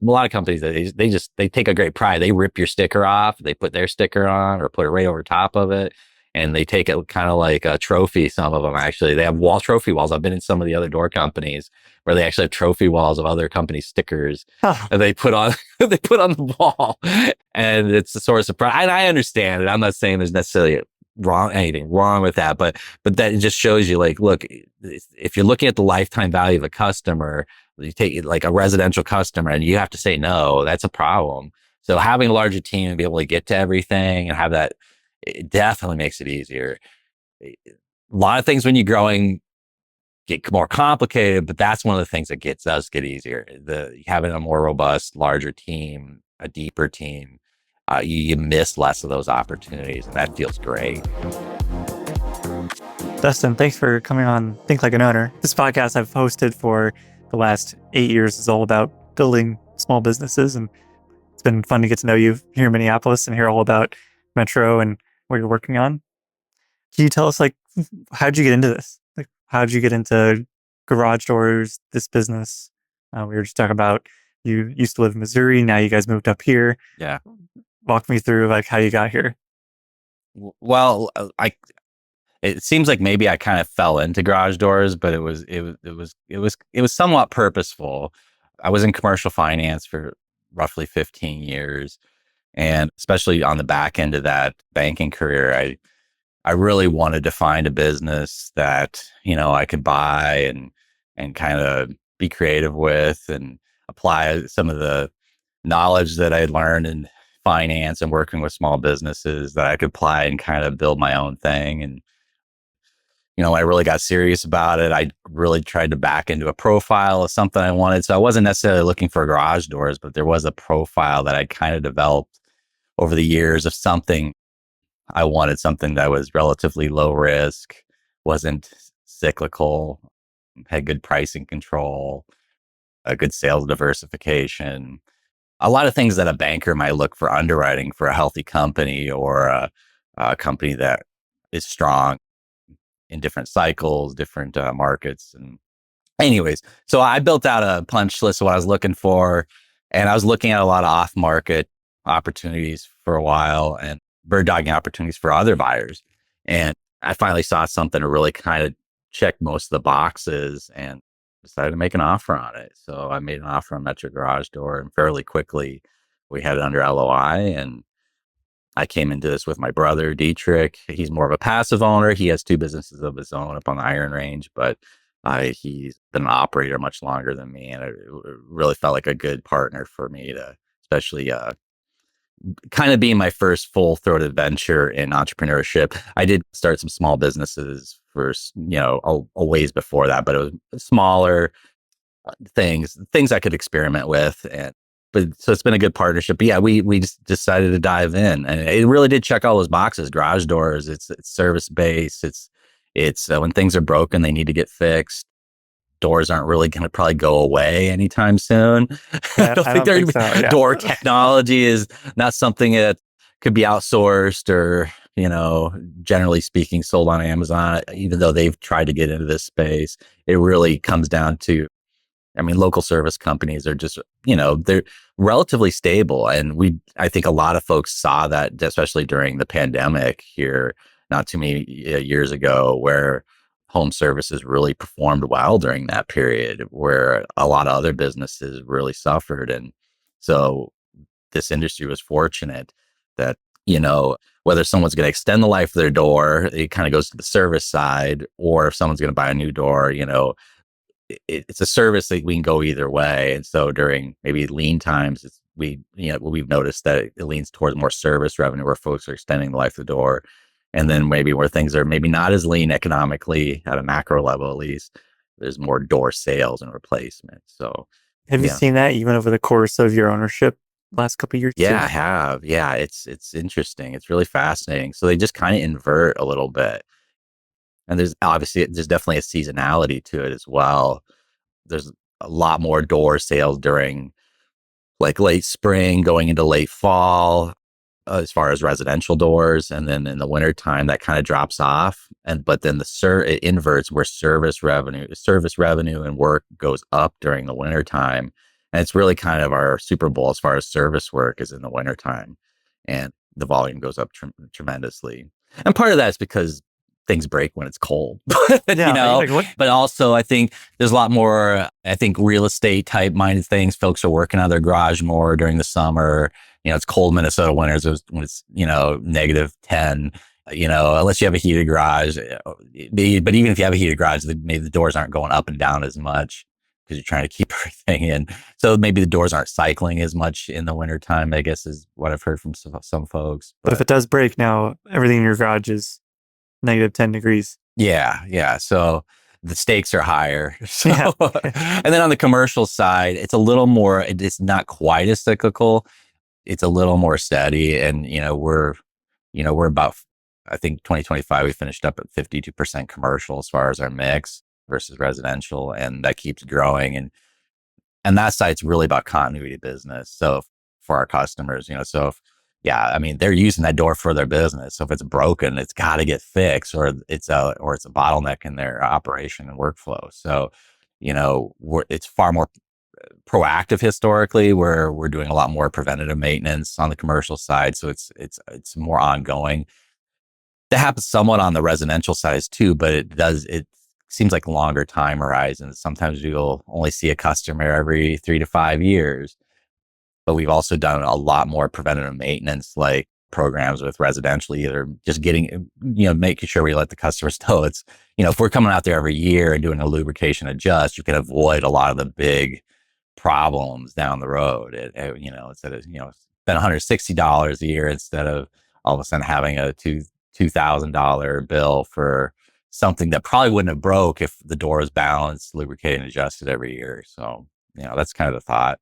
A lot of companies, they take a great pride. They rip your sticker off, they put their sticker on or put it right over top of it. And they take it kind of like a trophy. Some of them actually, they have trophy walls. I've been in some of the other door companies where they actually have trophy walls of other company stickers and they put on, they put on the wall. And it's a sort of surprise. And I understand it. I'm not saying there's necessarily anything wrong with that, but that just shows you like, look, if you're looking at the lifetime value of a customer, you take like a residential customer and you have to say no, that's a problem. So having a larger team and be able to get to everything and have that, it definitely makes it easier. A lot of things when you're growing get more complicated, but that's one of the things that does get easier. Having a more robust, larger team, a deeper team, you miss less of those opportunities, and that feels great. Dustin, thanks for coming on Think Like an Owner. This podcast I've hosted for the last 8 years is all about building small businesses, and it's been fun to get to know you here in Minneapolis and hear all about Metro and what you're working on. Can you tell us, like, how'd you get into this? Like, how'd you get into garage doors, this business? We were just talking about you used to live in Missouri. Now you guys moved up here. Yeah. Walk me through like how you got here. Well, it seems like maybe I kind of fell into garage doors, but it was somewhat purposeful. I was in commercial finance for roughly 15 years. And especially on the back end of that banking career, I really wanted to find a business that, I could buy and kind of be creative with and apply some of the knowledge that I had learned in finance and working with small businesses that I could apply and kind of build my own thing. And, I really got serious about it. I really tried to back into a profile of something I wanted. So I wasn't necessarily looking for garage doors, but there was a profile that I kind of developed over the years of something I wanted, something that was relatively low risk, wasn't cyclical, had good pricing control, a good sales diversification, a lot of things that a banker might look for underwriting for a healthy company or a company that is strong in different cycles, different markets. And anyways, so I built out a punch list of what I was looking for, and I was looking at a lot of off-market opportunities for a while and bird dogging opportunities for other buyers. And I finally saw something to really kind of check most of the boxes and decided to make an offer on it. So I made an offer on Metro Garage Door, and fairly quickly we had it under LOI. And I came into this with my brother, Dietrich. He's more of a passive owner. He has 2 businesses of his own up on the Iron Range, but he's been an operator much longer than me. And it really felt like a good partner for me to, especially kind of being my first full-throated venture in entrepreneurship. I did start some small businesses first, a ways before that, but it was smaller things I could experiment with. So it's been a good partnership. But yeah, we just decided to dive in, and it really did check all those boxes. Garage doors, it's service based. It's when things are broken, they need to get fixed. Doors aren't really going to probably go away anytime soon. I don't think so, yeah. Door technology is not something that could be outsourced or, generally speaking, sold on Amazon, even though they've tried to get into this space. It really comes down to, local service companies are just, they're relatively stable. And I think a lot of folks saw that, especially during the pandemic here, not too many years ago, where home services really performed well during that period, where a lot of other businesses really suffered. And so this industry was fortunate that, whether someone's going to extend the life of their door, it kind of goes to the service side, or if someone's going to buy a new door, it's a service that we can go either way. And so during maybe lean times, we've noticed that it leans towards more service revenue where folks are extending the life of the door. And then maybe where things are maybe not as lean economically at a macro level, at least, there's more door sales and replacement. So have you seen that even over the course of your ownership last couple of years? Yeah, too? I have. Yeah, it's interesting. It's really fascinating. So they just kind of invert a little bit. And there's definitely a seasonality to it as well. There's a lot more door sales during like late spring, going into late fall, as far as residential doors. And then in the wintertime, that kind of drops off. But then it inverts where service revenue and work goes up during the wintertime. And it's really kind of our Super Bowl as far as service work is in the wintertime. And the volume goes up tremendously. And part of that is because things break when it's cold, Yeah, like what? but also I think there's a lot more, I think real estate type minded things. Folks are working out of their garage more during the summer. It's cold Minnesota winters when it's, -10, unless you have a heated garage. But even if you have a heated garage, maybe the doors aren't going up and down as much because you're trying to keep everything in. So maybe the doors aren't cycling as much in the wintertime, I guess, is what I've heard from some folks. But if it does break now, everything in your garage is -10 degrees. Yeah. So the stakes are higher. So, Yeah. and then on the commercial side, it's a little more, it's not quite as cyclical. It's a little more steady. And, we're about, I think 2025, we finished up at 52% commercial as far as our mix versus residential. And that keeps growing. And that side's really about continuity of business. So for our customers, so if, yeah, I mean, they're using that door for their business. So if it's broken, it's got to get fixed, or it's a bottleneck in their operation and workflow. So, it's far more proactive historically, where we're doing a lot more preventative maintenance on the commercial side. So it's more ongoing. That happens somewhat on the residential side too, but it seems like longer time horizons. Sometimes you'll only see a customer every 3 to 5 years. But we've also done a lot more preventative maintenance, like programs with residential, either just making sure we let the customers know if we're coming out there every year and doing a lubrication adjust, you can avoid a lot of the big problems down the road. Instead of, spend $160 a year instead of all of a sudden having a $2,000 bill for something that probably wouldn't have broke if the door was balanced, lubricated, and adjusted every year. So, that's kind of the thought.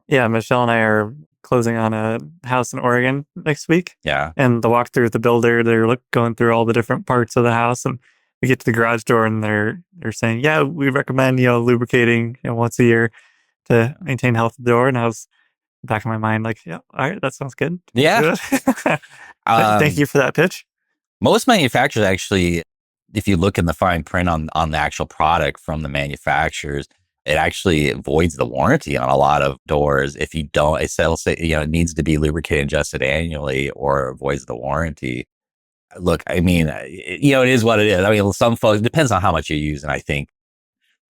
Yeah, Michelle and I are closing on a house in Oregon next week. Yeah. And the walkthrough with the builder, they're going through all the different parts of the house, and we get to the garage door, and they're saying, "Yeah, we recommend lubricating once a year to maintain health of the door." And I was back in my mind like, "Yeah, all right, that sounds good." Yeah. Thank you for that pitch. Most manufacturers actually, if you look in the fine print on the actual product from the manufacturers, it actually voids the warranty on a lot of doors. If you don't, it'll say, it needs to be lubricated and adjusted annually, or voids the warranty. Look, I mean, it is what it is. I mean, some folks, it depends on how much you use. And I think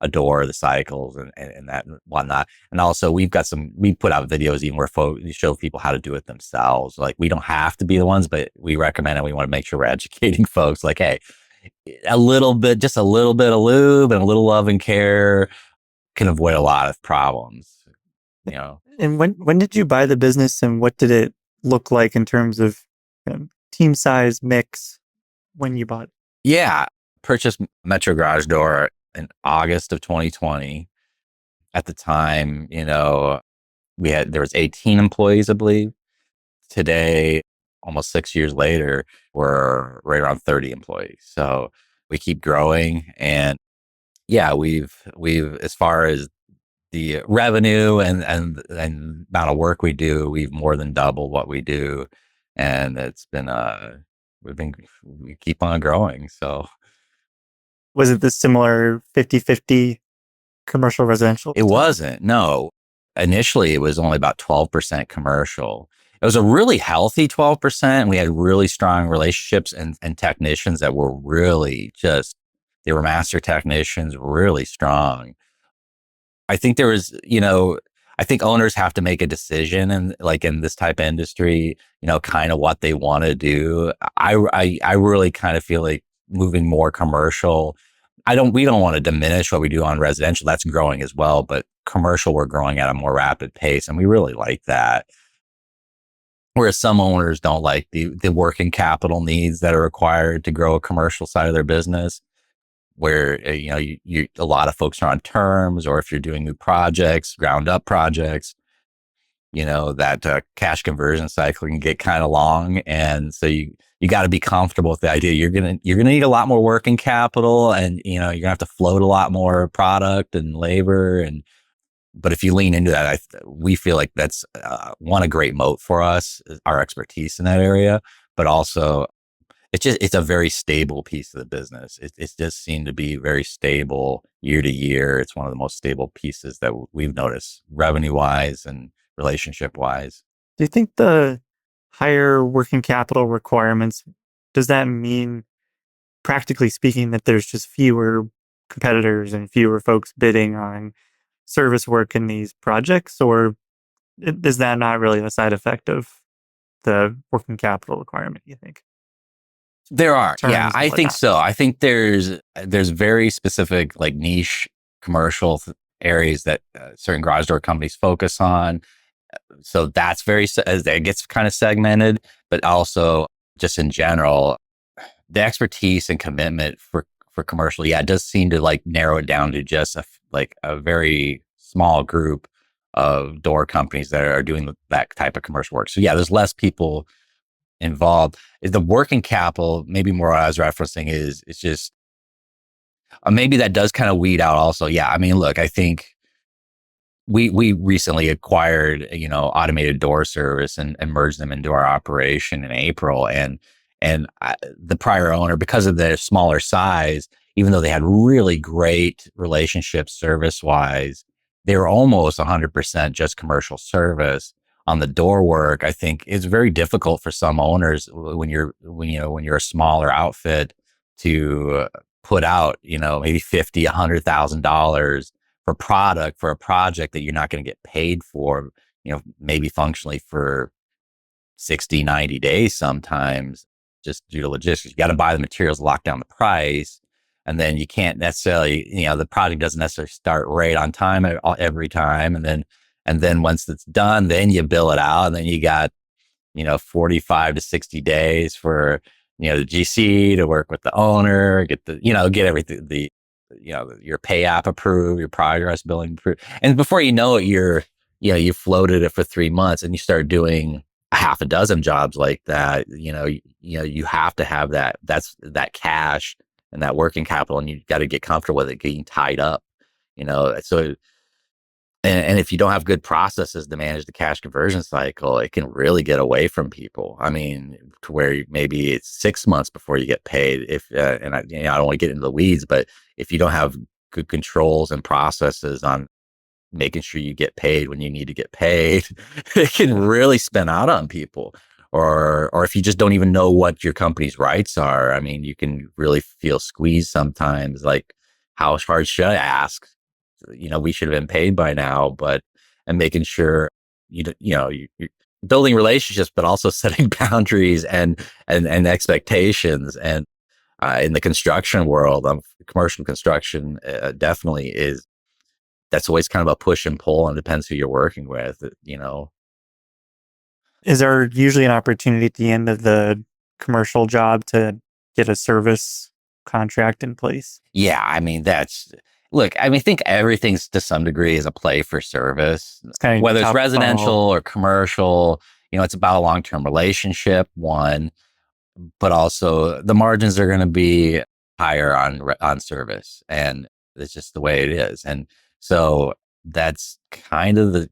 a door, the cycles and that and whatnot. And also we put out videos even where folks show people how to do it themselves. Like, we don't have to be the ones, but we recommend it. We want to make sure we're educating folks like, hey, just a little bit of lube and a little love and care can avoid a lot of problems. And when did you buy the business, and what did it look like in terms of team size, mix when you bought it? Yeah. Purchased Metro Garage Door in August of 2020. At the time, there was 18 employees, I believe. Today, almost 6 years later, we're right around 30 employees. So we keep growing, and yeah, we've as far as the revenue and amount of work we do, we've more than doubled what we do, and it's been we keep on growing. So Was it the similar 50-50 commercial residential? it wasn't. No, initially it was only about 12% commercial. It was a really healthy 12%. We had really strong relationships and technicians that were really they were master technicians, really strong. I think I think owners have to make a decision, and like in this type of industry, kind of what they want to do. I really kind of feel like moving more commercial. We don't want to diminish what we do on residential. That's growing as well, but commercial, we're growing at a more rapid pace, and we really like that. Whereas some owners don't like the working capital needs that are required to grow a commercial side of their business, where a lot of folks are on terms, or if you're doing new projects, ground up projects, that cash conversion cycle can get kind of long, and so you got to be comfortable with the idea you're gonna need a lot more working capital, and you're gonna have to float a lot more product and labor, but if you lean into that, we feel like that's a great moat for us, our expertise in that area, but also it's a very stable piece of the business. It's just seemed to be very stable year to year. It's one of the most stable pieces that we've noticed revenue wise and relationship wise. Do you think the higher working capital requirements, does that mean, practically speaking, that there's just fewer competitors and fewer folks bidding on service work in these projects? Or is that not really a side effect of the working capital requirement, you think? There are, yeah, Terms and I think whatnot. so. I think there's very specific like niche commercial areas that certain garage door companies focus on. So that's as it gets kind of segmented, but also just in general, the expertise and commitment for commercial, yeah, it does seem to like narrow it down to just like a very small group of door companies that are doing that type of commercial work. So yeah, there's less people involved. The working capital, maybe more what I was referencing is it's just maybe that does kind of weed out also. Yeah, I mean, look, I think we recently acquired automated door service and merged them into our operation in April, and the prior owner, because of their smaller size, even though they had really great relationships service wise, they were almost 100% just commercial service. On the door work, I think it's very difficult for some owners when you're a smaller outfit to put out maybe 50 $100,000 for a project that you're not going to get paid for, maybe functionally for 60, 90 days sometimes, just due to logistics. You got to buy the materials, lock down the price. And then you can't necessarily, the project doesn't necessarily start right on time every time. And then once it's done, then you bill it out. And then you got, 45 to 60 days for, the GC to work with the owner, get everything, your pay app approved, your progress billing approved. And before you know it, you floated it for 3 months and you start doing a half a dozen jobs like that. You have to have that cash and that working capital, and you got to get comfortable with it getting tied up, so and if you don't have good processes to manage the cash conversion cycle, it can really get away from people. I mean, to where maybe it's 6 months before you get paid. If and I don't want to get into the weeds, but if you don't have good controls and processes on making sure you get paid when you need to get paid, it can really spin out on people. Or if you just don't even know what your company's rights are, I mean, you can really feel squeezed sometimes. Like, how hard should I ask? We should have been paid by now, and making sure you're building relationships, but also setting boundaries and expectations. And in the construction world, commercial construction, definitely is. That's always kind of a push and pull, and it depends who you're working with. Is there usually an opportunity at the end of the commercial job to get a service contract in place? Yeah, I mean, look, I mean, I think everything's to some degree is a play for service, It's kind of whether it's top residential funnel. or commercial. It's about a long-term relationship, one, but also the margins are going to be higher on service, and it's just the way it is. And so that's kind of the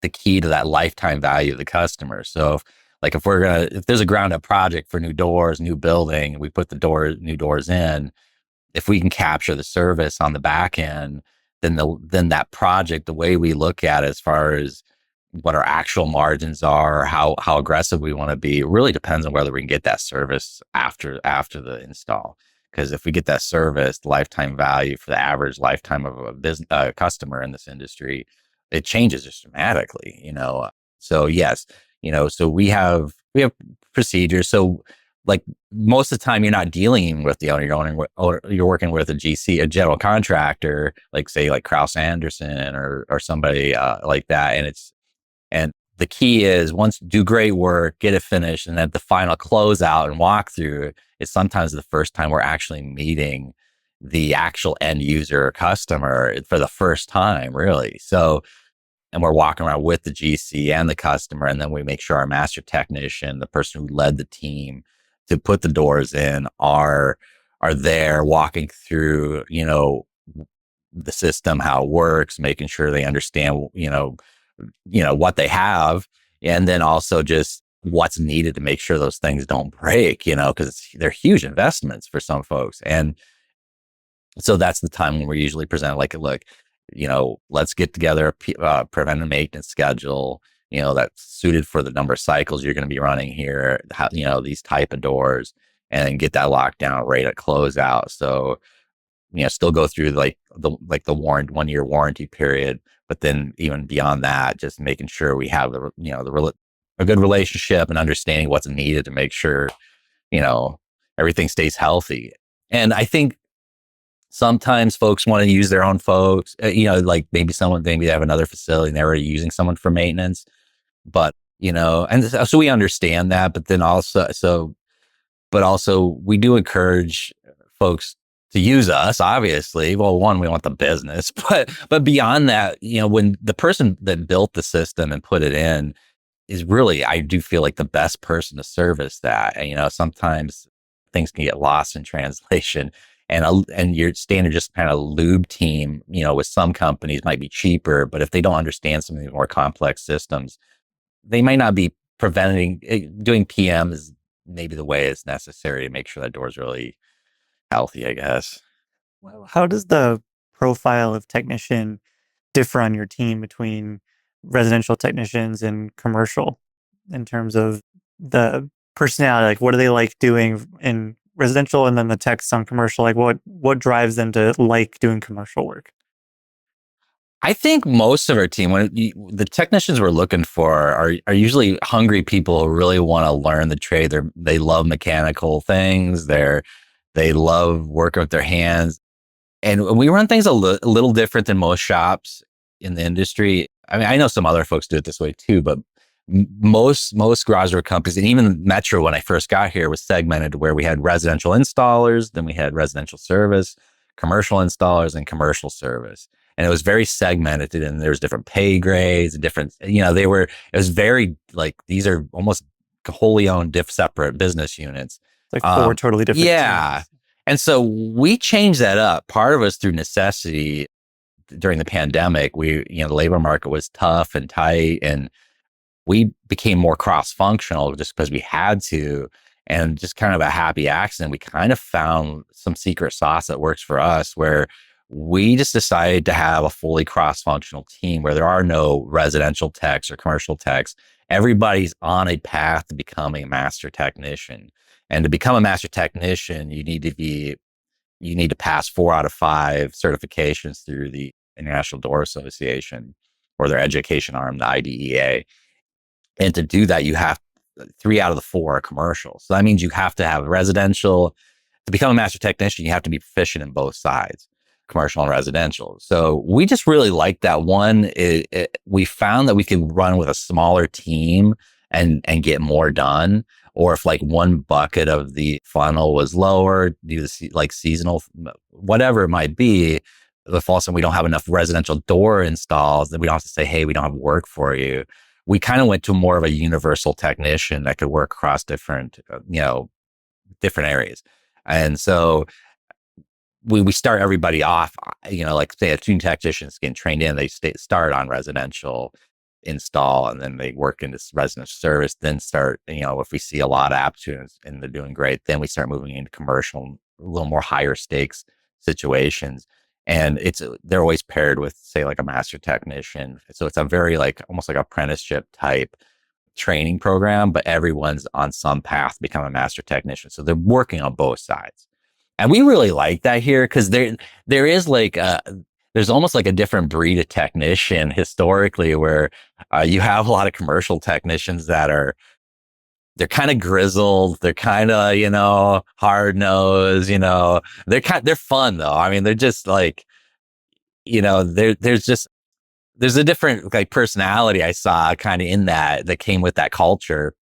key to that lifetime value of the customer. So if there's a ground up project for new doors, new building, we put new doors in. If we can capture the service on the back end, then that project, the way we look at it as far as what our actual margins are, or how aggressive we want to be, it really depends on whether we can get that service after the install. Because if we get that service, the lifetime value for the average lifetime of a business customer in this industry, it changes just dramatically. So yes, so we have procedures. So like most of the time, you're not dealing with the owner. You're working with a GC, a general contractor, like say like Kraus Anderson or somebody like that, and the key is once do great work, get it finished, and then the final closeout and walkthrough is sometimes the first time we're actually meeting the actual end user or customer for the first time, really. So, and we're walking around with the GC and the customer, and then we make sure our master technician, the person who led the team to put the doors in, are there walking through, the system, how it works, making sure they understand, what they have. And then also just what's needed to make sure those things don't break, because they're huge investments for some folks. And so that's the time when we're usually presented like, look, let's get together a preventive maintenance schedule, that's suited for the number of cycles you're going to be running here, how, these type of doors, and get that locked down right at closeout. So, still go through the 1 year warranty period, but then even beyond that, just making sure we have a good relationship and understanding what's needed to make sure, you know, everything stays healthy. And I think sometimes folks want to use their own folks, like maybe they have another facility and they're already using someone for maintenance, but, and so we understand that, but then also we do encourage folks to use us, obviously. Well, one, we want the business, but beyond that, when the person that built the system and put it in is really, I do feel like the best person to service that. And, sometimes things can get lost in translation, and your standard just kind of lube team, with some companies might be cheaper, but if they don't understand some of the more complex systems, they might not be doing PM is maybe the way it's necessary to make sure that door is really healthy, I guess. Well, how does the profile of technician differ on your team between residential technicians and commercial in terms of the personality? Like, what do they like doing in residential, and then the techs on commercial? Like, what drives them to like doing commercial work? I think most of our team, the technicians we're looking for are usually hungry people who really want to learn the trade. They love mechanical things. They love working with their hands. And we run things a little different than most shops in the industry. I mean, I know some other folks do it this way too, but most garage door companies, and even Metro when I first got here, was segmented where we had residential installers, then we had residential service, commercial installers, and commercial service. And it was very segmented, and there was different pay grades and different, it was very like, these are almost wholly owned, separate business units. Like four totally different yeah. teams. And so we changed that up. Part of us through necessity during the pandemic. The labor market was tough and tight, and we became more cross-functional just because we had to, and just kind of a happy accident. We kind of found some secret sauce that works for us, where we just decided to have a fully cross-functional team where there are no residential techs or commercial techs. Everybody's on a path to becoming a master technician. And to become a master technician, you need to pass 4 out of 5 certifications through the International Door Association, or their education arm, the IDEA. And to do that, you have 3 out of the 4 are commercial. So that means you have to have residential. To become a master technician, you have to be proficient in both sides, commercial and residential. So we just really liked that one. We found that we could run with a smaller team and get more done. Or if like one bucket of the funnel was lower, do like seasonal, whatever it might be, if also we don't have enough residential door installs, then we don't have to say, hey, we don't have work for you. We kind of went to more of a universal technician that could work across different areas. And so we start everybody off, like say a tuning technician's getting trained in, they start on residential install, and then they work into residential service, then start, if we see a lot of aptitude and they're doing great, then we start moving into commercial, a little more higher stakes situations. And they're always paired with, say, like a master technician. So it's a very almost like apprenticeship type training program, but everyone's on some path to become a master technician. So they're working on both sides. And we really like that here, because there is there's almost like a different breed of technician historically, where you have a lot of commercial technicians that they're kind of grizzled. They're kind of, hard nosed, they're fun though. I mean, they're just there's a different personality I saw kind of in that came with that culture.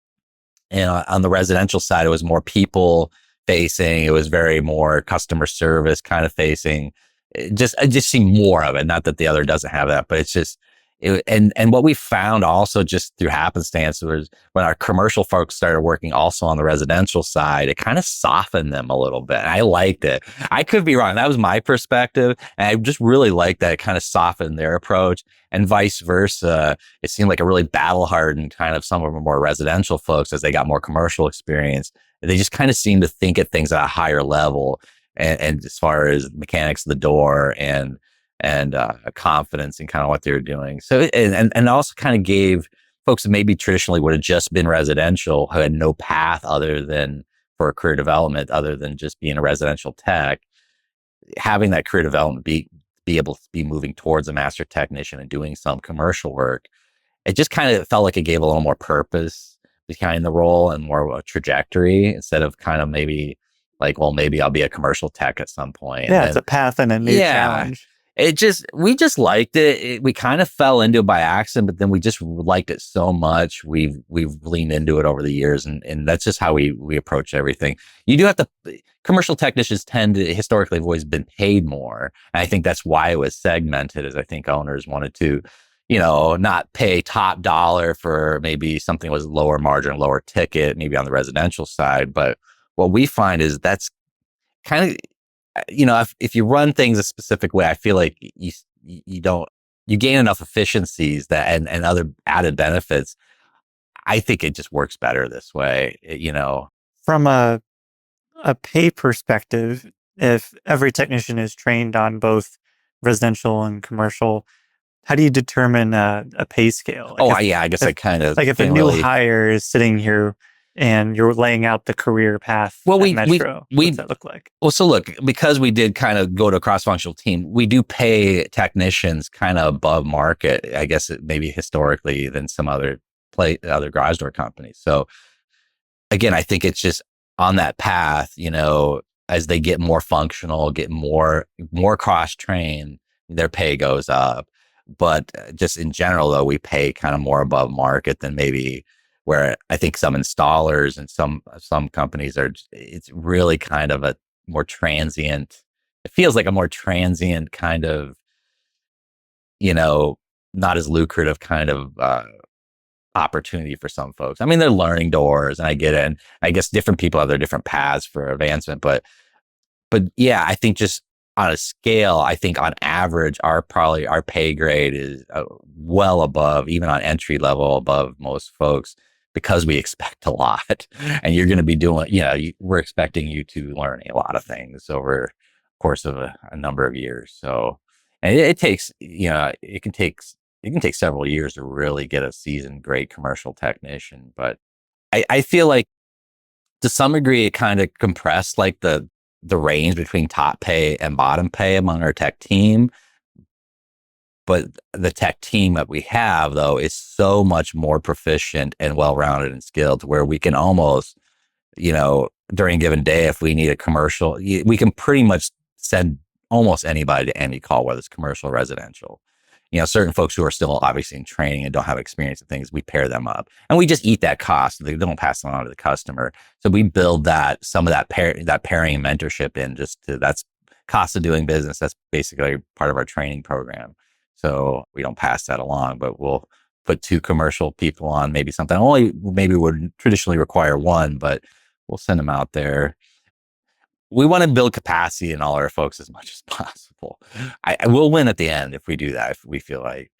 And on the residential side, it was more people facing. It was very more customer service kind of facing. I just see more of it. Not that the other doesn't have that, but it's just, And what we found also just through happenstance was when our commercial folks started working also on the residential side, it kind of softened them a little bit. I liked it. I could be wrong. That was my perspective. And I just really liked that it kind of softened their approach, and vice versa. It seemed like a really battle hardened kind of some of the more residential folks as they got more commercial experience. They just kind of seemed to think at things at a higher level. And as far as mechanics of the door and confidence in kind of what they were doing. So, and also kind of gave folks that maybe traditionally would have just been residential, who had no path other than for a career development, other than just being a residential tech, having that career development be able to be moving towards a master technician and doing some commercial work. It just kind of felt like it gave a little more purpose behind the role and more of a trajectory, instead of kind of maybe like, well, maybe I'll be a commercial tech at some point. Yeah, it's a path and a new challenge. We just liked it. We kind of fell into it by accident, but then we just liked it so much. We've leaned into it over the years, and that's just how we approach everything. You do have to, commercial technicians tend to historically have always been paid more. And I think that's why it was segmented, as I think owners wanted to, not pay top dollar for maybe something that was lower margin, lower ticket, maybe on the residential side. But what we find is that's kind of, if you run things a specific way, I feel like you gain enough efficiencies that and other added benefits. I think it just works better this way, From a pay perspective, if every technician is trained on both residential and commercial, how do you determine a pay scale? I guess I kind of like if a new hire is sitting here and you're laying out the career path at Metro, what's that look like? Well, so look, because we did kind of go to a cross-functional team, we do pay technicians kind of above market, I guess maybe historically, than some other garage door companies. So again, I think it's just on that path, as they get more functional, get more cross-trained, their pay goes up. But just in general, though, we pay kind of more above market than maybe where I think some installers and some companies it's really kind of a more transient. It feels like a more transient kind of, not as lucrative kind of opportunity for some folks. I mean, they're learning doors, and I get it. And I guess different people have their different paths for advancement, but yeah, I think just on a scale, I think on average, our pay grade is well above, even on entry level, above most folks, because we expect a lot. And you're going to be doing, we're expecting you to learn a lot of things over the course of a number of years. So, and it takes, it can take several years to really get a seasoned, great commercial technician. But I feel like to some degree, it kind of compressed like the range between top pay and bottom pay among our tech team. But the tech team that we have, though, is so much more proficient and well-rounded and skilled, where we can almost, during a given day, if we need a commercial, we can pretty much send almost anybody to any call, whether it's commercial or residential. Certain folks who are still obviously in training and don't have experience in things, we pair them up, and we just eat that cost. They don't pass it on to the customer. So we build some of that pairing and mentorship in that's cost of doing business. That's basically part of our training program. So we don't pass that along, but we'll put two commercial people on maybe something. Only maybe would traditionally require one, but we'll send them out there. We want to build capacity in all our folks as much as possible. I will win at the end if we do that, if we feel like.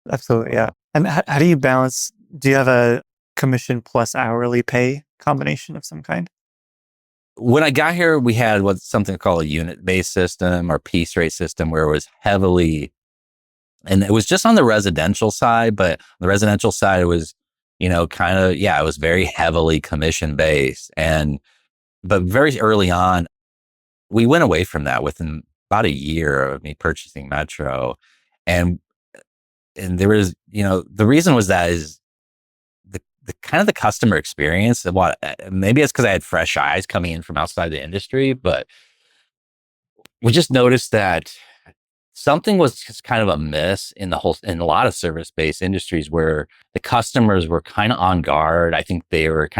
Absolutely, yeah. And how do you balance? Do you have a commission plus hourly pay combination of some kind? When I got here, we had something called a unit-based system or piece rate system, where it was heavily, and it was just on the residential side, but on the residential side, it was, it was very heavily commission-based. But very early on, we went away from that within about a year of me purchasing Metro. And there was, the reason was that is the kind of the customer experience of maybe it's because I had fresh eyes coming in from outside the industry, but we just noticed that something was just kind of amiss in a lot of service-based industries, where the customers were kind of on guard. I think they were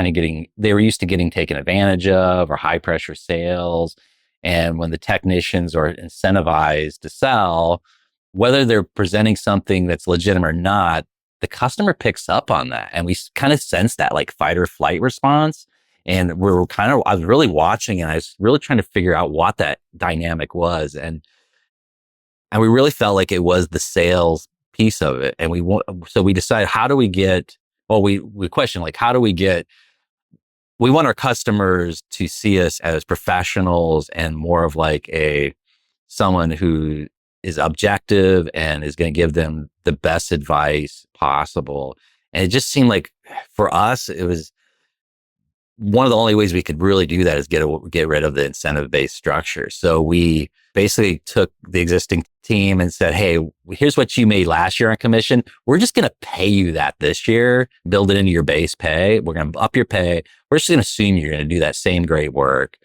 used to getting taken advantage of, or high pressure sales. And when the technicians are incentivized to sell, whether they're presenting something that's legitimate or not, the customer picks up on that. And we kind of sense that like fight or flight response. And I was really watching and I was really trying to figure out what that dynamic was. And we really felt like it was the sales piece of it. And so we decided, how do we get, well, we questioned like, how do we get, we want our customers to see us as professionals and more of like someone who is objective and is going to give them the best advice possible. And it just seemed like for us, it was one of the only ways we could really do that is get rid of the incentive based structure. So we basically took the existing team and said, hey, here's what you made last year on commission. We're just going to pay you that this year, build it into your base pay. We're going to up your pay. We're just going to assume you're going to do that same great work.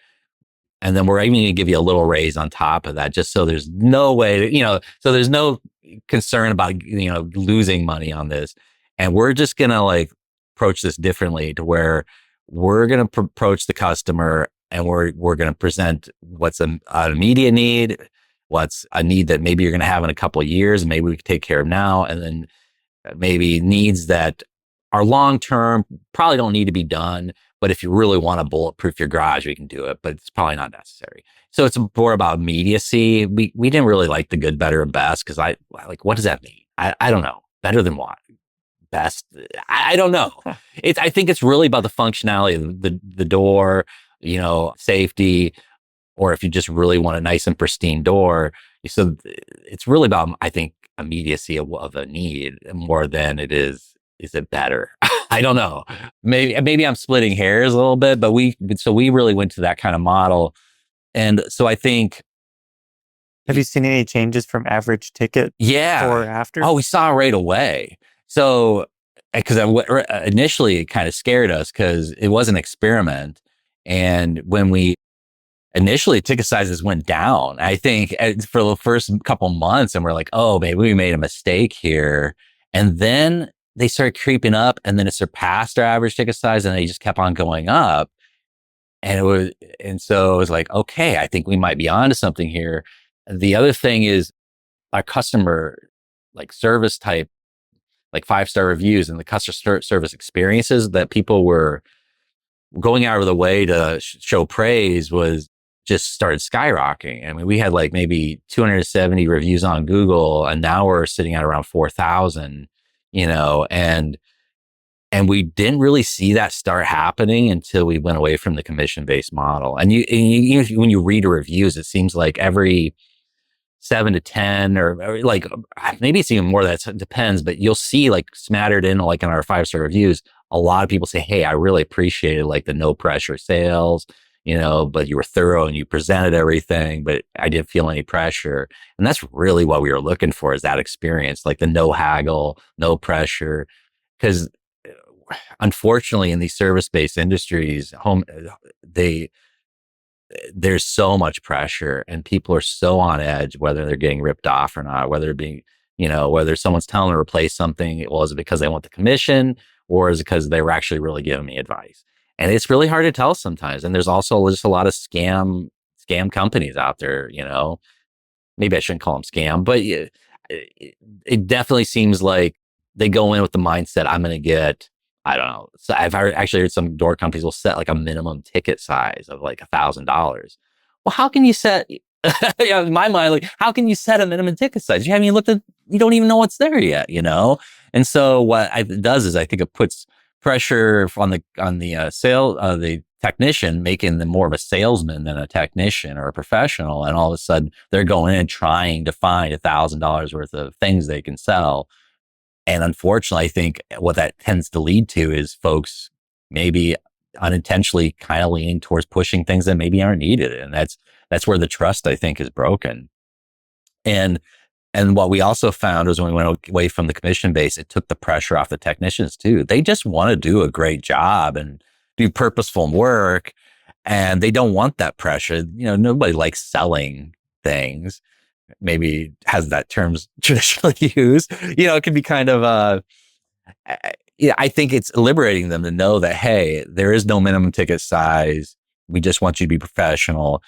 And then we're even going to give you a little raise on top of that, just so there's no way, so there's no concern about, losing money on this. And we're just going to like approach this differently to where we're going to approach the customer and we're going to present what's an immediate need, what's a need that maybe you're going to have in a couple of years, and maybe we can take care of now. And then maybe needs that are long-term, probably don't need to be done. But if you really want to bulletproof your garage, we can do it, but it's probably not necessary. So it's more about immediacy. We didn't really like the good, better, and best because I like, what does that mean? I don't know. Better than what? Best? I don't know. I think it's really about the functionality of the door, safety, or if you just really want a nice and pristine door. So it's really about, I think, immediacy of a need more than it is it better? I don't know. Maybe I'm splitting hairs a little bit, but we really went to that kind of model. And so I think. Have you seen any changes from average ticket? Yeah. Before or after? Oh, we saw right away. So, because initially it kind of scared us because it was an experiment. And when initially ticket sizes went down, I think for the first couple months, and we're like, oh, maybe we made a mistake here. And then they started creeping up, and then it surpassed our average ticket size, and they just kept on going up. And so it was like, okay, I think we might be onto something here. The other thing is our customer like service type, like 5-star reviews and the customer service experiences that people were going out of the way to show praise was just started skyrocketing. I mean, we had like maybe 270 reviews on Google, and now we're sitting at around 4,000, and we didn't really see that start happening until we went away from the commission-based model. And when you read the reviews, it seems like every 7 to 10, or like maybe it's even more. That depends, but you'll see like smattered in like in our 5-star reviews, a lot of people say, hey, I really appreciated like the no pressure sales, but you were thorough and you presented everything, but I didn't feel any pressure. And that's really what we were looking for, is that experience, like the no haggle, no pressure. Because unfortunately in these service-based industries, there's so much pressure and people are so on edge, whether they're getting ripped off or not, whether someone's telling them to replace something. Well, is it because they want the commission, or is it because they were actually really giving me advice? And it's really hard to tell sometimes. And there's also just a lot of scam companies out there, maybe I shouldn't call them scam, but it definitely seems like they go in with the mindset, I'm going to get, I don't know. So I've actually heard some door companies will set like a minimum ticket size of like $1,000. Well, how can you set, in my mind, like, how can you set a minimum ticket size? You haven't even you don't even know what's there yet, And so what it does is I think it puts pressure on the the technician, making them more of a salesman than a technician or a professional. And all of a sudden they're going in trying to find $1,000 worth of things they can sell. And unfortunately, I think what that tends to lead to is folks maybe unintentionally kind of leaning towards pushing things that maybe aren't needed. And that's where the trust, I think, is broken. And what we also found was when we went away from the commission base, it took the pressure off the technicians too. They just want to do a great job and do purposeful work. And they don't want that pressure. Nobody likes selling things. Maybe has that terms traditionally used. It can be kind of, I think it's liberating them to know that, hey, there is no minimum ticket size. We just want you to be professional.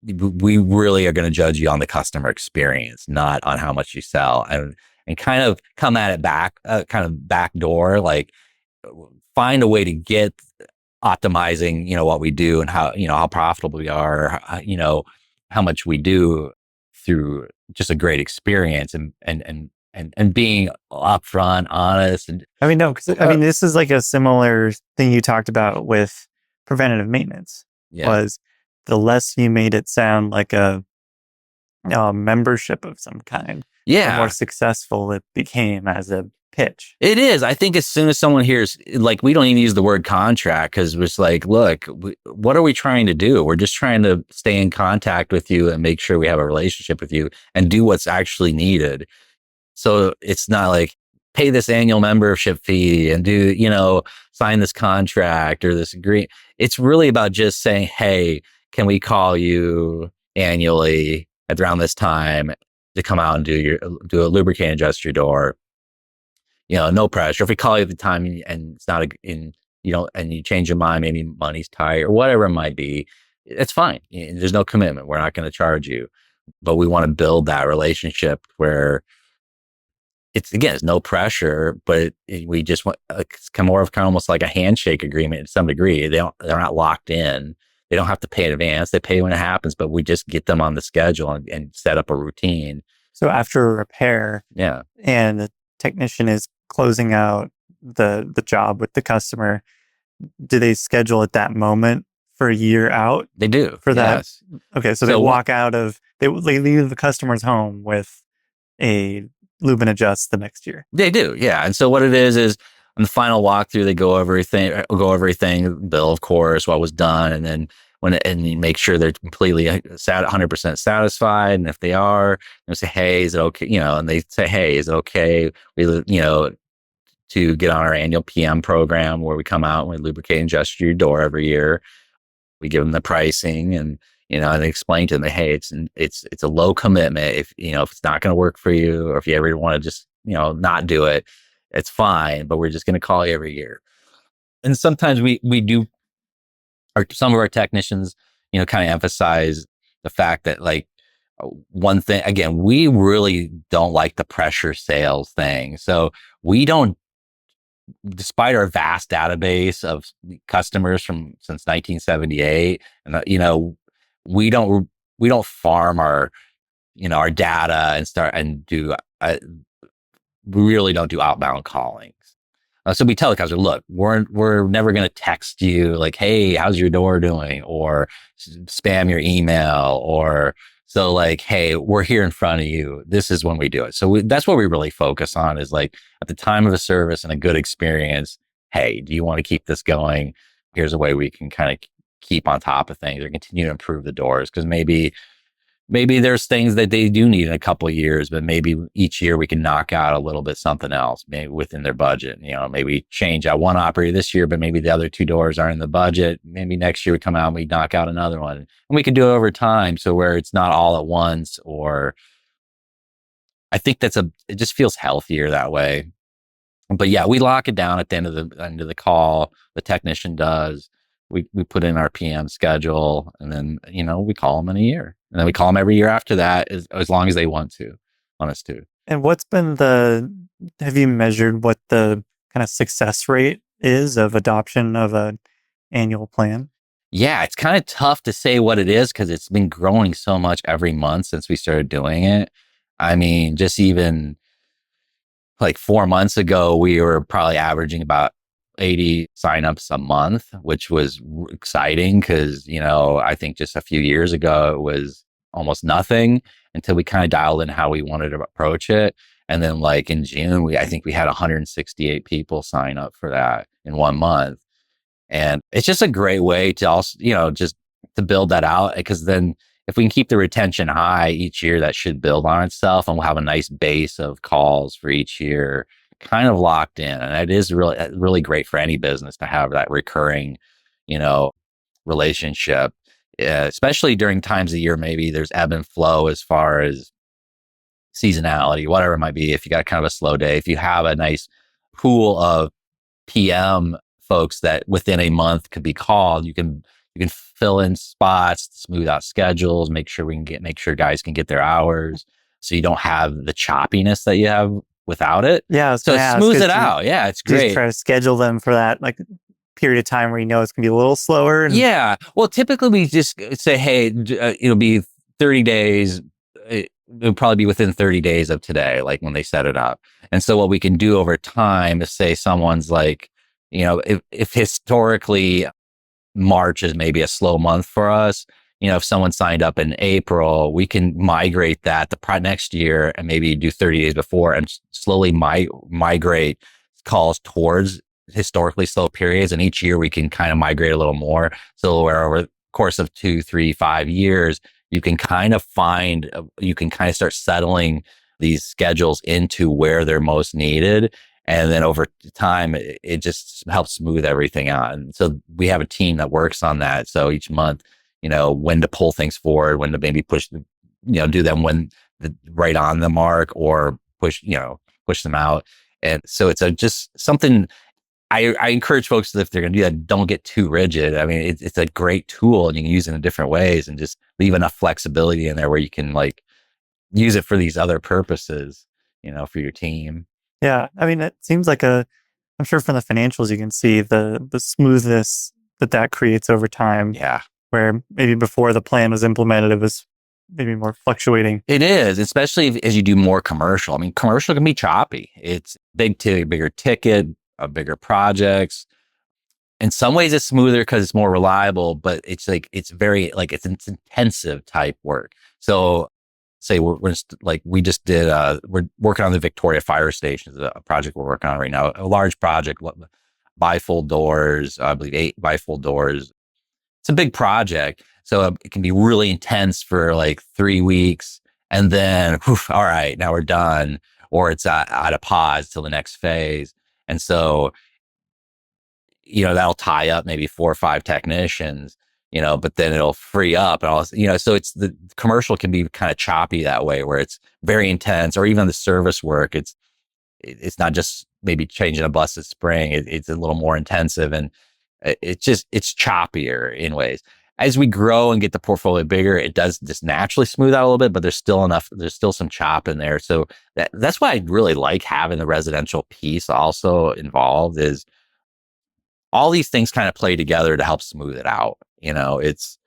we really are going to judge you on the customer experience, not on how much you sell, and kind of come at it back, kind of backdoor, like find a way to get optimizing, what we do and how, how profitable we are, how much we do through just a great experience and being upfront, honest. And I mean, no, because I mean, this is like a similar thing you talked about with preventative maintenance. yeah, Was the less you made it sound like a membership of some kind, the more yeah, successful it became as a pitch. it is. I think as soon as someone hears, like, we don't even use the word contract because it's like, look, what are we trying to do? We're just trying to stay in contact with you and make sure we have a relationship with you and do what's actually needed. So it's not like pay this annual membership fee and do, sign this contract or this agree. It's really about just saying, hey, can we call you annually at around this time to come out and do a lubricant, adjust your door? No pressure. If we call you at the time and it's not and you change your mind, maybe money's tight or whatever it might be, it's fine. There's no commitment. We're not going to charge you, but we want to build that relationship where it's no pressure, but we just want it's kind of almost like a handshake agreement to some degree. They're not locked in. They don't have to pay in advance. They pay when it happens, but we just get them on the schedule and set up a routine. So after a repair, Yeah, and the technician is closing out the job with the customer, do they schedule at that moment for a year out they do for that? Yes. Okay, so they walk out of they leave the customer's home with a lube and adjust the next year. They do, yeah. And so what it is on the final walkthrough, they go over everything, bill, of course, what was done, and then and you make sure they're completely 100% satisfied. And if they are, they say, "Hey, is it okay?" And they say, "Hey, is it okay? To get on our annual PM program where we come out and we lubricate and adjust your door every year." We give them the pricing and explain to them, hey, it's a low commitment. If it's not going to work for you, or if you ever want to just not do it, it's fine. But we're just going to call you every year. And sometimes we do, or some of our technicians, kind of emphasize the fact that, like, one thing again, we really don't like the pressure sales thing. So we don't, despite our vast database of customers since 1978, and we don't farm our data and start and do we really don't do outbound callings. So we tell the customer, look, we're never going to text you like, hey, how's your door doing, or spam your email, or so like, hey, we're here in front of you. This is when we do it. So that's what we really focus on, is like at the time of a service and a good experience. Hey, do you want to keep this going? Here's a way we can kind of keep on top of things or continue to improve the doors, because maybe there's things that they do need in a couple of years, but maybe each year we can knock out a little bit something else, maybe within their budget. Maybe change out one operator this year, but maybe the other two doors aren't in the budget. Maybe next year we come out and we knock out another one, and we can do it over time. So where it's not all at once, or I think it just feels healthier that way. But yeah, we lock it down at the end of the call. The technician does. We put in our PM schedule, and then we call them in a year, and then we call them every year after that, as long as they want us to. And have you measured what the kind of success rate is of adoption of an annual plan? Yeah, it's kind of tough to say what it is because it's been growing so much every month since we started doing it. I mean, just even like 4 months ago, we were probably averaging about 80 signups a month, which was exciting because, I think just a few years ago, it was almost nothing until we kind of dialed in how we wanted to approach it. And then like in June, I think we had 168 people sign up for that in 1 month. And it's just a great way to also, just to build that out, because then if we can keep the retention high each year, that should build on itself, and we'll have a nice base of calls for each year kind of locked in. And it is really, really great for any business to have that recurring, relationship, especially during times of year, maybe there's ebb and flow as far as seasonality, whatever it might be. If you got kind of a slow day, if you have a nice pool of PM folks that within a month could be called, you can You can fill in spots, smooth out schedules, make sure guys can get their hours. So you don't have the choppiness that you have without it. Yeah, I was So going it to ask, smooths it out. Yeah, it's do you great. try to schedule them for that like period of time where you know it's going to be a little slower? And Yeah. Well, typically we just say, hey, it'll be 30 days. It'll probably be within 30 days of today, like when they set it up. And so what we can do over time is say someone's like, if historically March is maybe a slow month for us, if someone signed up in April, we can migrate that the next year and maybe do 30 days before and slowly migrate calls towards historically slow periods. And each year we can kind of migrate a little more. So where over the course of 2, 3, 5 years, you can kind of start settling these schedules into where they're most needed. And then over time, it just helps smooth everything out. And so we have a team that works on that. So each month, when to pull things forward, when to maybe do them when right on the mark or push them out. And so it's just something I encourage folks that if they're going to do that, don't get too rigid. I mean, it's a great tool and you can use it in different ways and just leave enough flexibility in there where you can like use it for these other purposes, for your team. yeah, I mean, it seems like I'm sure from the financials you can see the smoothness that creates over time, Yeah. where maybe before the plan was implemented, it was maybe more fluctuating. It is, especially as you do more commercial. I mean, commercial can be choppy. It's bigger ticket, bigger projects. In some ways, it's smoother because it's more reliable, but it's very it's intensive type work. So, say we just did. We're working on the Victoria Fire Station, is a project we're working on right now. A large project, bifold doors. I believe 8 bifold doors. It's a big project. So it can be really intense for like 3 weeks. And then, all right, now we're done. Or it's at a pause till the next phase. And so, that'll tie up maybe 4 or 5 technicians, but then it'll free up and all this, so it's the commercial can be kind of choppy that way where it's very intense, or even the service work. It's not just maybe changing a busted spring. It's a little more intensive and it's choppier in ways. As we grow and get the portfolio bigger, it does just naturally smooth out a little bit, but there's still some chop in there. So that's why I really like having the residential piece also involved is all these things kind of play together to help smooth it out. It's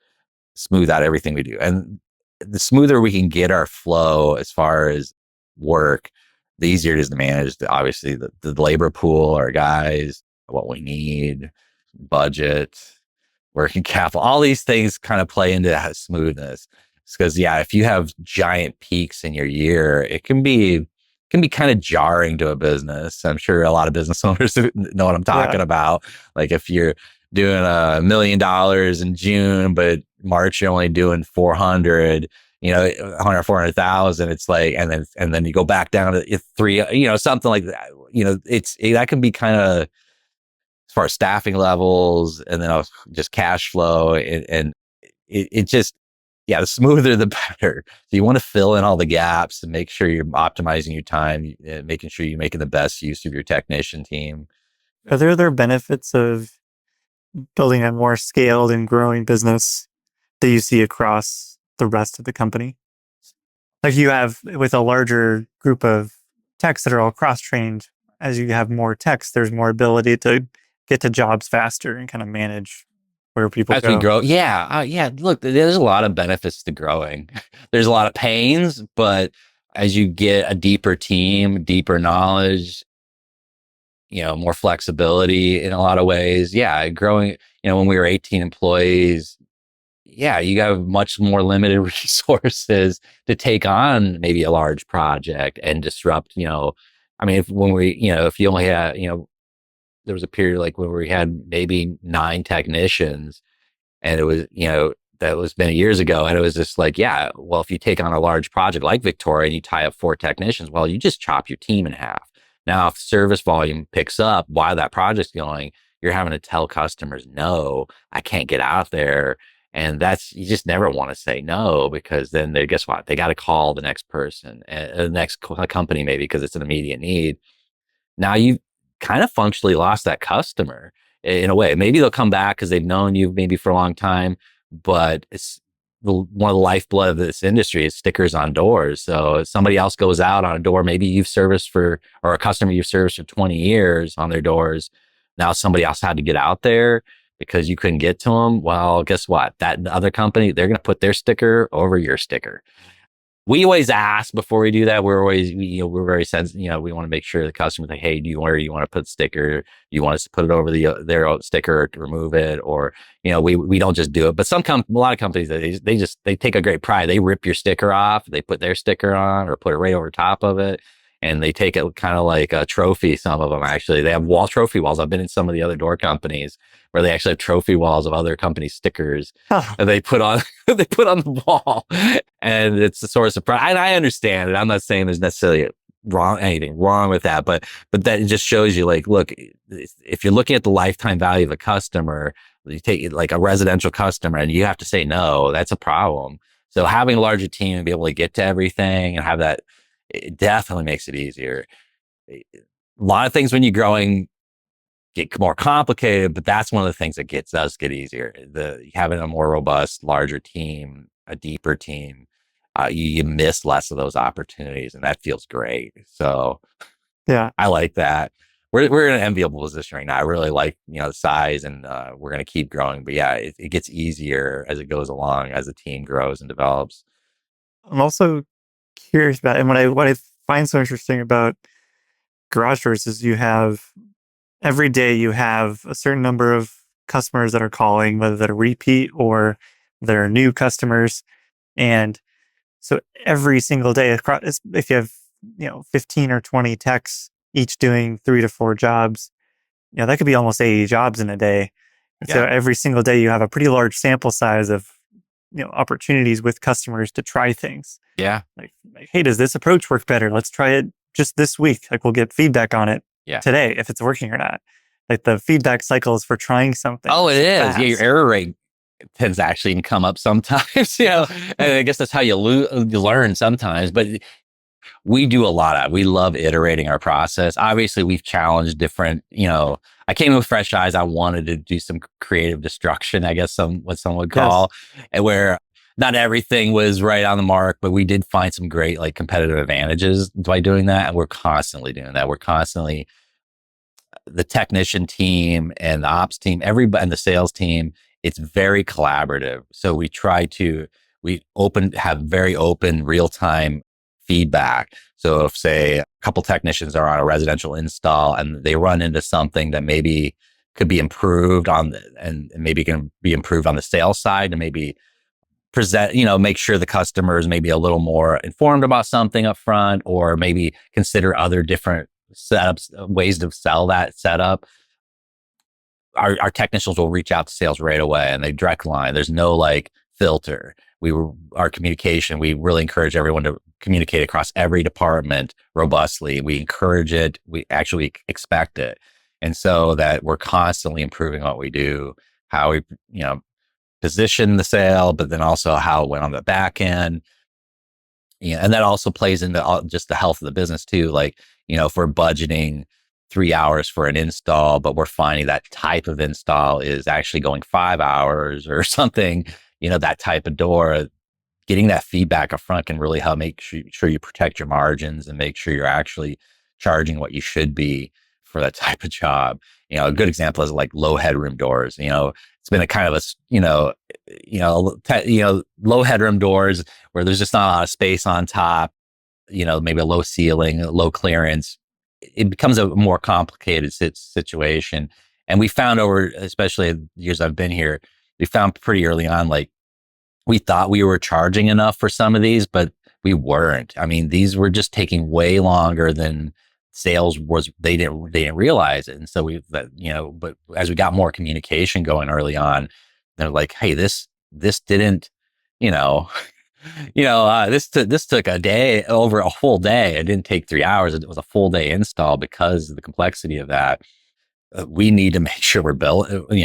smooth out everything we do. And the smoother we can get our flow as far as work, the easier it is to manage. Obviously, the labor pool, our guys, what we need, budget, working capital, all these things kind of play into that smoothness. Because if you have giant peaks in your year, it can be kind of jarring to a business. I'm sure a lot of business owners know what I'm talking about. Like if you're doing $1 million in June, but March you're only doing 400, 100, 400,000. It's like, and then you go back down to 3, something like that. That can be kind of as far as staffing levels, and then just cash flow, and it just, the smoother the better. So you want to fill in all the gaps and make sure you're optimizing your time, making sure you're making the best use of your technician team. Are there other benefits of building a more scaled and growing business that you see across the rest of the company? Like you have with a larger group of techs that are all cross-trained, as you have more techs, there's more ability to get to jobs faster and kind of manage where people As go. we grow, look, there's a lot of benefits to growing. There's a lot of pains, but as you get a deeper team, deeper knowledge, more flexibility in a lot of ways. Growing, when we were 18 employees, you have much more limited resources to take on maybe a large project and disrupt, I mean, if you only had, there was a period like when we had maybe 9 technicians, and it was, that was many years ago. And it was just like, well, if you take on a large project like Victoria and you tie up 4 technicians, well, you just chop your team in half. Now, if service volume picks up while that project's going, you're having to tell customers, no, I can't get out there. And you just never want to say no, because then guess what? They got to call the next person, the next company, maybe because it's an immediate need. Now you kind of functionally lost that customer. in a way. Maybe they'll come back because they've known you maybe for a long time, but it's one of the lifeblood of this industry is stickers on doors. So if somebody else goes out on a door, maybe you've serviced for, or a customer you've serviced for 20 years on their doors. Now somebody else had to get out there because you couldn't get to them. Well, guess what? That other company, they're going to put their sticker over your sticker. We always ask before we do that. We're always, we're very sensitive. We want to make sure the customer's like, hey, where do you want to put the sticker? Do you want us to put it over their sticker to remove it? Or, we don't just do it. But a lot of companies, they take a great pride. They rip your sticker off. They put their sticker on or put it right over top of it. And they take it kind of like a trophy. Some of them actually, they have trophy walls. I've been in some of the other door companies where they actually have trophy walls of other companies' stickers that they put on the wall, and it's a source of pride. And I understand it. I'm not saying there's necessarily anything wrong with that, but that just shows you, like, look, if you're looking at the lifetime value of a customer, you take like a residential customer, and you have to say no, that's a problem. So having a larger team and be able to get to everything and have that, it definitely makes it easier. A lot of things when you're growing get more complicated, but that's one of the things that does get easier. Having a more robust, larger team, a deeper team, you miss less of those opportunities, and that feels great. So Yeah. I like that. We're in an enviable position right now. I really like, the size, and we're going to keep growing. But yeah, it gets easier as it goes along, as the team grows and develops. I'm also curious about, and what I find so interesting about garage doors is every day you have a certain number of customers that are calling, whether they're repeat or they're new customers. And so every single day, if you have, 15 or 20 techs, each doing 3 to 4 jobs, that could be almost 80 jobs in a day. And so Yeah. every single day you have a pretty large sample size of, opportunities with customers to try things. Yeah. Like, hey, does this approach work better? Let's try it just this week. Like, we'll get feedback on it Yeah. today if it's working or not. Like, the feedback cycles for trying something. Oh, it is. Fast. Yeah, your error rate tends to actually come up sometimes. And I guess that's how you learn sometimes. But we do a lot of. We love iterating our process. Obviously, we've challenged different. I came in with fresh eyes. I wanted to do some creative destruction, I guess what some would call, and where not everything was right on the mark, but we did find some great, like, competitive advantages by doing that, and we're constantly doing that. We're constantly, the technician team and the ops team, everybody, and the sales team, it's very collaborative. So have very open, real-time feedback. So if, say, a couple technicians are on a residential install and they run into something that maybe could be improved and maybe can be improved on the sales side, and maybe make sure the customer is maybe a little more informed about something up front, or maybe consider other different setups, ways to sell that setup. Our technicians will reach out to sales right away, and they direct line. There's no, like, filter. Our communication, we really encourage everyone to communicate across every department robustly. We encourage it. We actually expect it. And so that we're constantly improving what we do, how we, position the sale, but then also how it went on the back end. And that also plays into just the health of the business too. Like, if we're budgeting 3 hours for an install, but we're finding that type of install is actually going 5 hours or something, that type of door, getting that feedback up front can really help make sure you protect your margins and make sure you're actually charging what you should be for that type of job. A good example is like low headroom doors. It's been a kind of low headroom doors where there's just not a lot of space on top, maybe a low ceiling, low clearance. It becomes a more complicated situation. And we found over, especially the years I've been here, we found pretty early on, like, we thought we were charging enough for some of these, but we weren't. I mean, these were just taking way longer than sales was. They didn't realize it. And so but as we got more communication going early on, they're like, hey, this didn't, this took a day, over a full day. It didn't take 3 hours. It was a full day install because of the complexity of that. We need to make sure we're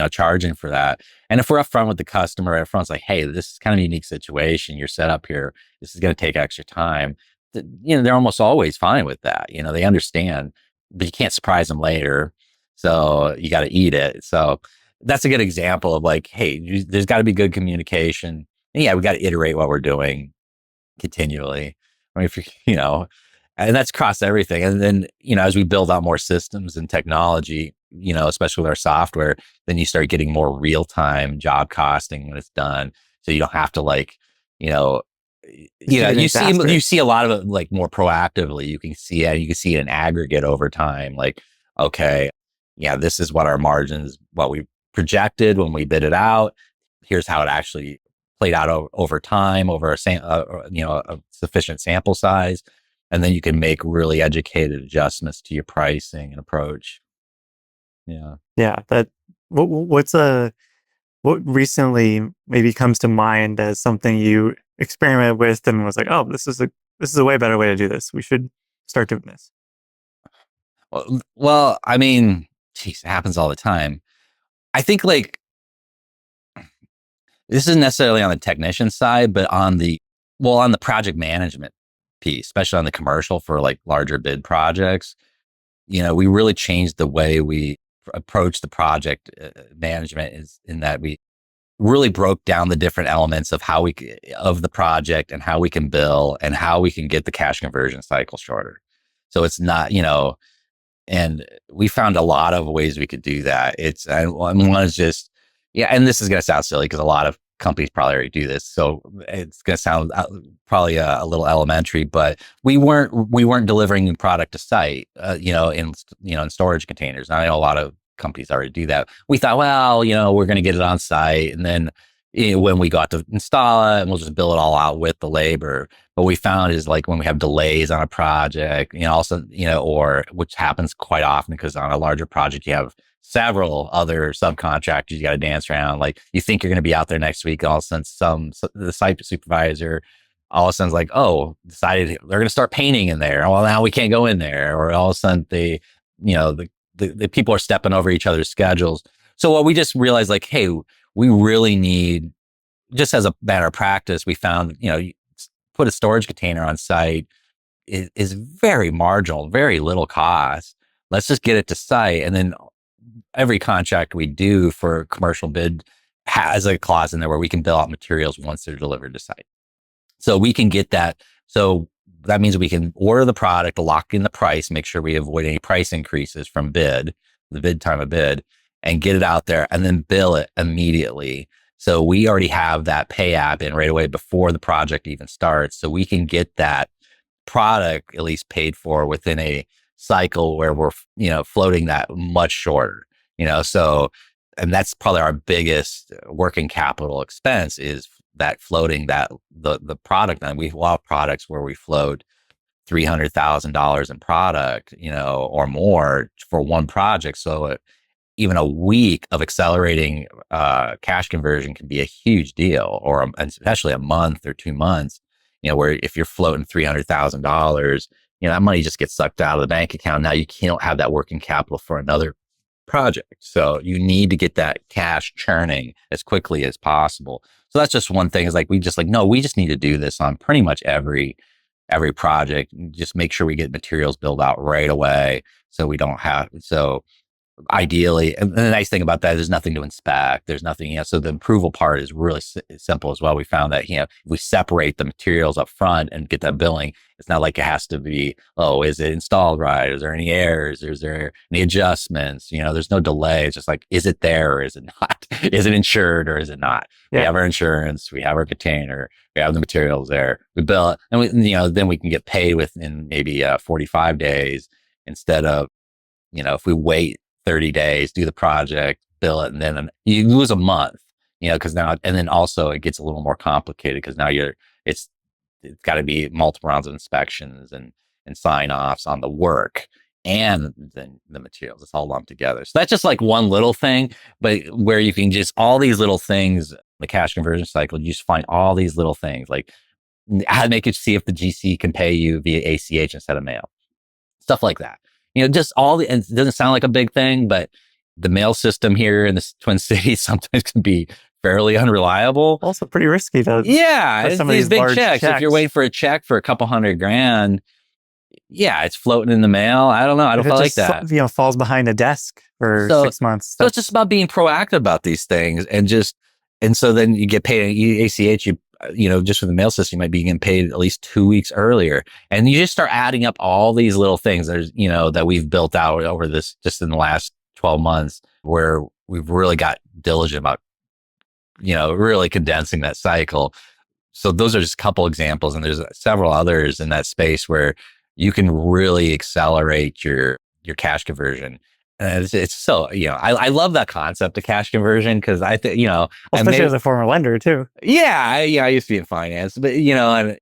charging for that. And if we're upfront with the customer, upfront, it's like, hey, this is kind of a unique situation. You're set up here. This is going to take extra time. They're almost always fine with that. They understand, but you can't surprise them later. So you got to eat it. So that's a good example of like, hey, there's got to be good communication. And yeah, we got to iterate what we're doing continually. I mean, if and that's across everything. And then, as we build out more systems and technology, especially with our software, then you start getting more real time job costing when it's done. So you don't have to like, you know, Just do you anything see faster. you see a lot of it like more proactively. You can see an aggregate over time. Like, okay, yeah, this is what our margins, what we projected when we bid it out. Here's how it actually played out over time, over a sufficient sample size, and then you can make really educated adjustments to your pricing and approach. Yeah. Yeah. What recently maybe comes to mind as something you experimented with and was like, oh, this is a way better way to do this. We should start doing this. Well, I mean, geez, it happens all the time. I think like this isn't necessarily on the technician side, but on the project management piece, especially on the commercial for like larger bid projects, we really changed the way we approach the project management is in that we really broke down the different elements of of the project and how we can bill and how we can get the cash conversion cycle shorter. So it's not, and we found a lot of ways we could do that. One is just, yeah, and this is going to sound silly because a lot of companies probably already do this. So it's going to sound probably a little elementary, but we weren't delivering product to site, in storage containers. And I know a lot of companies already do that. We thought, well, we're going to get it on site, and then when we got to install it, and we'll just bill it all out with the labor. What we found is like when we have delays on a project, also, or which happens quite often because on a larger project, you have several other subcontractors you got to dance around. Like you think you're going to be out there next week. All of a sudden, the site supervisor all of a sudden is like, oh, decided they're going to start painting in there. Well, now we can't go in there. Or all of a sudden the people are stepping over each other's schedules. So what we just realized, like, hey, we really need, just as a matter of practice, we found, put a storage container on site is very marginal, very little cost. Let's just get it to site. And then every contract we do for commercial bid has a clause in there where we can bill out materials once they're delivered to site. So we can get that. So that means we can order the product, lock in the price, make sure we avoid any price increases from the bid time of bid, and get it out there and then bill it immediately. So we already have that pay app in right away before the project even starts. So we can get that product at least paid for within a cycle where we're, floating that much shorter, so, and that's probably our biggest working capital expense is that floating the product. And we have products where we float $300,000 in product, or more for one project. So even a week of accelerating cash conversion can be a huge deal, or especially a month or 2 months, where if you're floating $300,000, that money just gets sucked out of the bank account. Now you can't have that working capital for another project. So you need to get that cash churning as quickly as possible. So that's just one thing is like, we just need to do this on pretty much every project. Just make sure we get materials built out right away. So we don't have, so ideally, and the nice thing about that is there's nothing to inspect. There's nothing, so the approval part is really simple as well. We found that, if we separate the materials up front and get that billing, it's not like it has to be, oh, is it installed right? Is there any errors? Is there any adjustments? There's no delay. It's just like, is it there or is it not? Is it insured or is it not? Yeah. We have our insurance, we have our container, we have the materials there, we bill it, and then we can get paid within maybe 45 days instead of, if we wait 30 days, do the project, bill it, and then you lose a month, because now, and then also it gets a little more complicated because now it's got to be multiple rounds of inspections and sign offs on the work and then the materials. It's all lumped together. So that's just like one little thing, but where you can just all these little things, the cash conversion cycle, you just find all these little things like how to make it see if the GC can pay you via ACH instead of mail, stuff like that. Just and it doesn't sound like a big thing, but the mail system here in the Twin Cities sometimes can be fairly unreliable. Also pretty risky though. Yeah, it's some of these big large checks. If you're waiting for a check for a couple $100,000, yeah, it's floating in the mail. I don't know. I If don't it feel like just that. falls behind a desk for So, 6 months, so it's just that's about being proactive about these things and so then you get paid ACH, just with the mail system, you might be getting paid at least 2 weeks earlier. And you just start adding up all these little things that we've built out over this, just in the last 12 months, where we've really got diligent about, really condensing that cycle. So those are just a couple examples, and there's several others in that space where you can really accelerate your cash conversion. And it's so, I love that concept of cash conversion, because I think, well, I especially may, as a former lender too. yeah, I used to be in finance, but and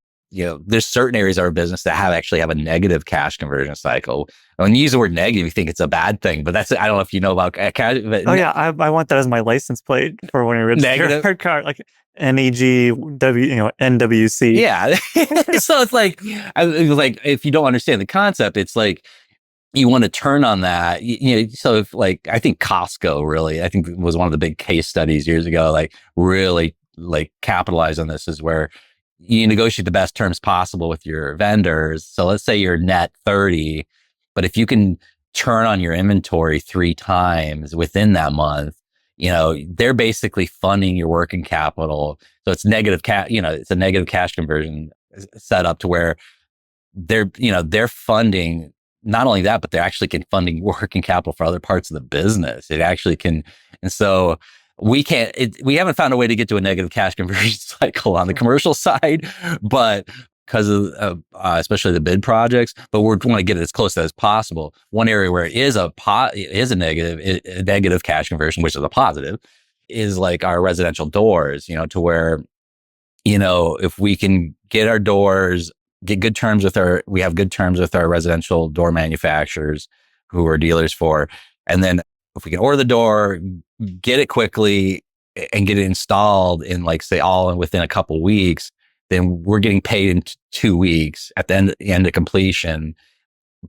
there's certain areas of our business that actually have a negative cash conversion cycle. When you use the word negative, you think it's a bad thing, but I don't know if you know about cash, but Oh yeah, I want that as my license plate for when you register negative. a car, like NEGW, NWC. Yeah. So it's like, if you don't understand the concept, it's like, you want to turn on that. So if, like, I think Costco really, I think, was one of the big case studies years ago, like really like capitalize on this, is where you negotiate the best terms possible with your vendors. So let's say you're net 30, but if you can turn on your inventory 3 times within that month, they're basically funding your working capital. So it's it's a negative cash conversion set up to where they're funding, not only that, but they're actually funding working capital for other parts of the business. It actually can. And so we haven't found a way to get to a negative cash conversion cycle on the commercial side, but because of especially the bid projects, but we want to get it as close as possible. One area where it is a negative cash conversion, which is a positive, is like our residential doors, to where, if we can get our doors, we have good terms with our residential door manufacturers who are dealers for. And then if we can order the door, get it quickly and get it installed in, like, say, within a couple weeks, then we're getting paid in 2 weeks at the end of completion.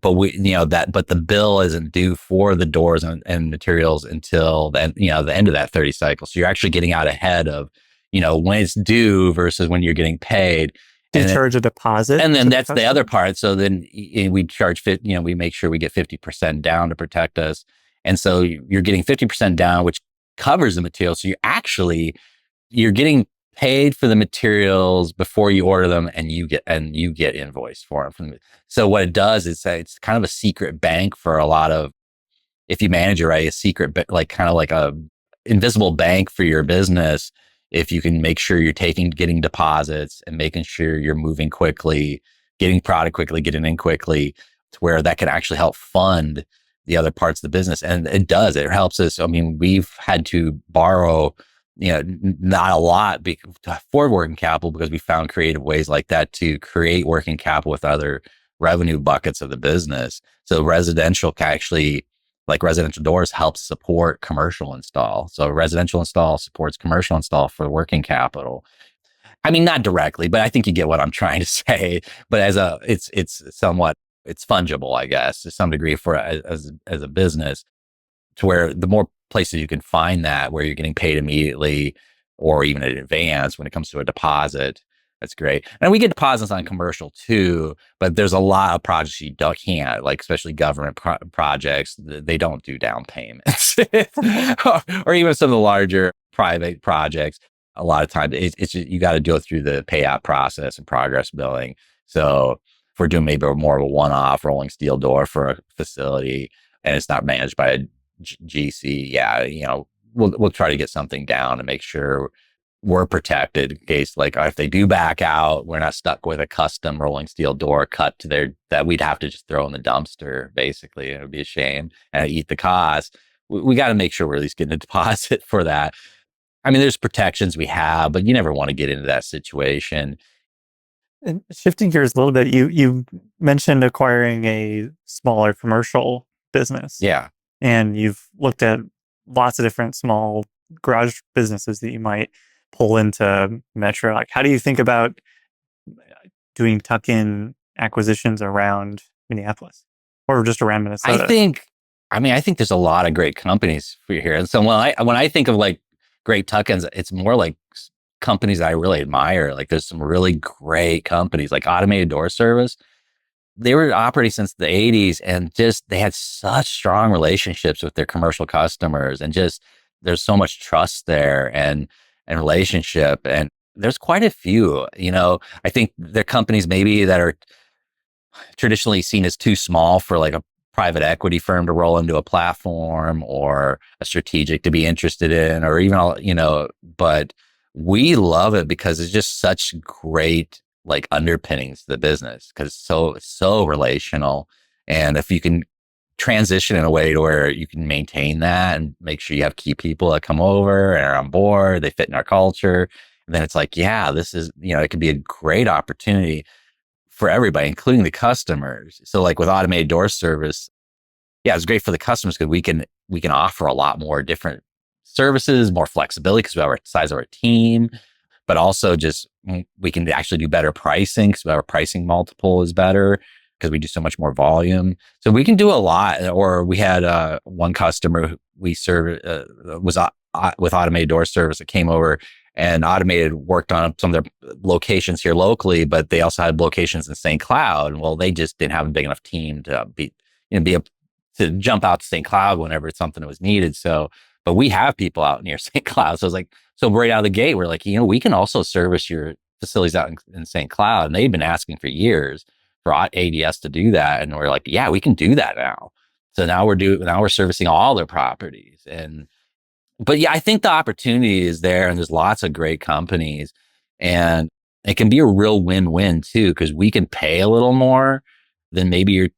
But the bill isn't due for the doors and materials until the end of that 30 cycle. So you're actually getting out ahead of, when it's due versus when you're getting paid. Do you And charge a deposit and to then the that's the other customer? part. So then we charge we make sure we get 50% down to protect us. And so you're getting 50% down, which covers the material. So you're getting paid for the materials before you order them, and you get invoiced for them. So what it does is it's kind of a secret bank for a lot of, if you manage it right, a secret, like kind of like a invisible bank for your business. If you can make sure you're getting deposits and making sure you're moving quickly, getting product quickly, getting in quickly, to where that can actually help fund the other parts of the business. And it does, it helps us. I mean, we've had to borrow, not a lot for working capital, because we found creative ways like that to create working capital with other revenue buckets of the business. So residential can actually, like residential doors, helps support commercial install. So residential install supports commercial install for working capital. I mean, not directly, but I think you get what I'm trying to say. But it's fungible, I guess, to some degree, for as a business, to where the more places you can find that where you're getting paid immediately or even in advance when it comes to a deposit, that's great. And we get deposits on commercial too, but there's a lot of projects you can't, like, especially government projects, they don't do down payments. Or even some of the larger private projects. A lot of times it's just, you got to do it through the payout process and progress billing. So if we're doing maybe more of a one-off rolling steel door for a facility and it's not managed by a GC, yeah, we'll try to get something down and make sure we're protected in case, like, if they do back out, we're not stuck with a custom rolling steel door cut to that we'd have to just throw in the dumpster. Basically, it would be a shame and eat the cost. We got to make sure we're at least getting a deposit for that. I mean, there's protections we have, but you never want to get into that situation. And shifting gears a little bit, you mentioned acquiring a smaller commercial business, Yeah. and you've looked at lots of different small garage businesses that you might pull into Metro. Like, how do you think about doing tuck-in acquisitions around Minneapolis or just around Minnesota? I think there's a lot of great companies for here. And so when I think of, like, great tuck-ins, it's more like companies I really admire. Like, there's some really great companies like Automated Door Service. they were operating since the 80s, and just they had such strong relationships with their commercial customers, and just there's so much trust there and relationship. And there's quite a few, I think there are companies maybe that are traditionally seen as too small for like a private equity firm to roll into a platform, or a strategic to be interested in, or even but we love it because it's just such great like underpinnings to the business, because it's so relational. And if you can transition in a way to where you can maintain that and make sure you have key people that come over and are on board, they fit in our culture, and then it's like, yeah, this is, it could be a great opportunity for everybody, including the customers. So like with automated door service, yeah, it's great for the customers because we can offer a lot more different services, more flexibility because we have our size of our team, but also just we can actually do better pricing because our pricing multiple is better because we do so much more volume. So we can do a lot. Or we had one customer who we served was with automated door service that came over, and automated worked on some of their locations here locally, but they also had locations in St. Cloud. And well, they just didn't have a big enough team to be able to jump out to St. Cloud whenever it's something that was needed. So, but we have people out near St. Cloud. So it's like, so right out of the gate, we're like, we can also service your facilities out in St. Cloud. And they've been asking for years for ADS to do that. And we're like, yeah, we can do that now. So now we're servicing all their properties. But yeah, I think the opportunity is there, and there's lots of great companies, and it can be a real win-win too, because we can pay a little more than maybe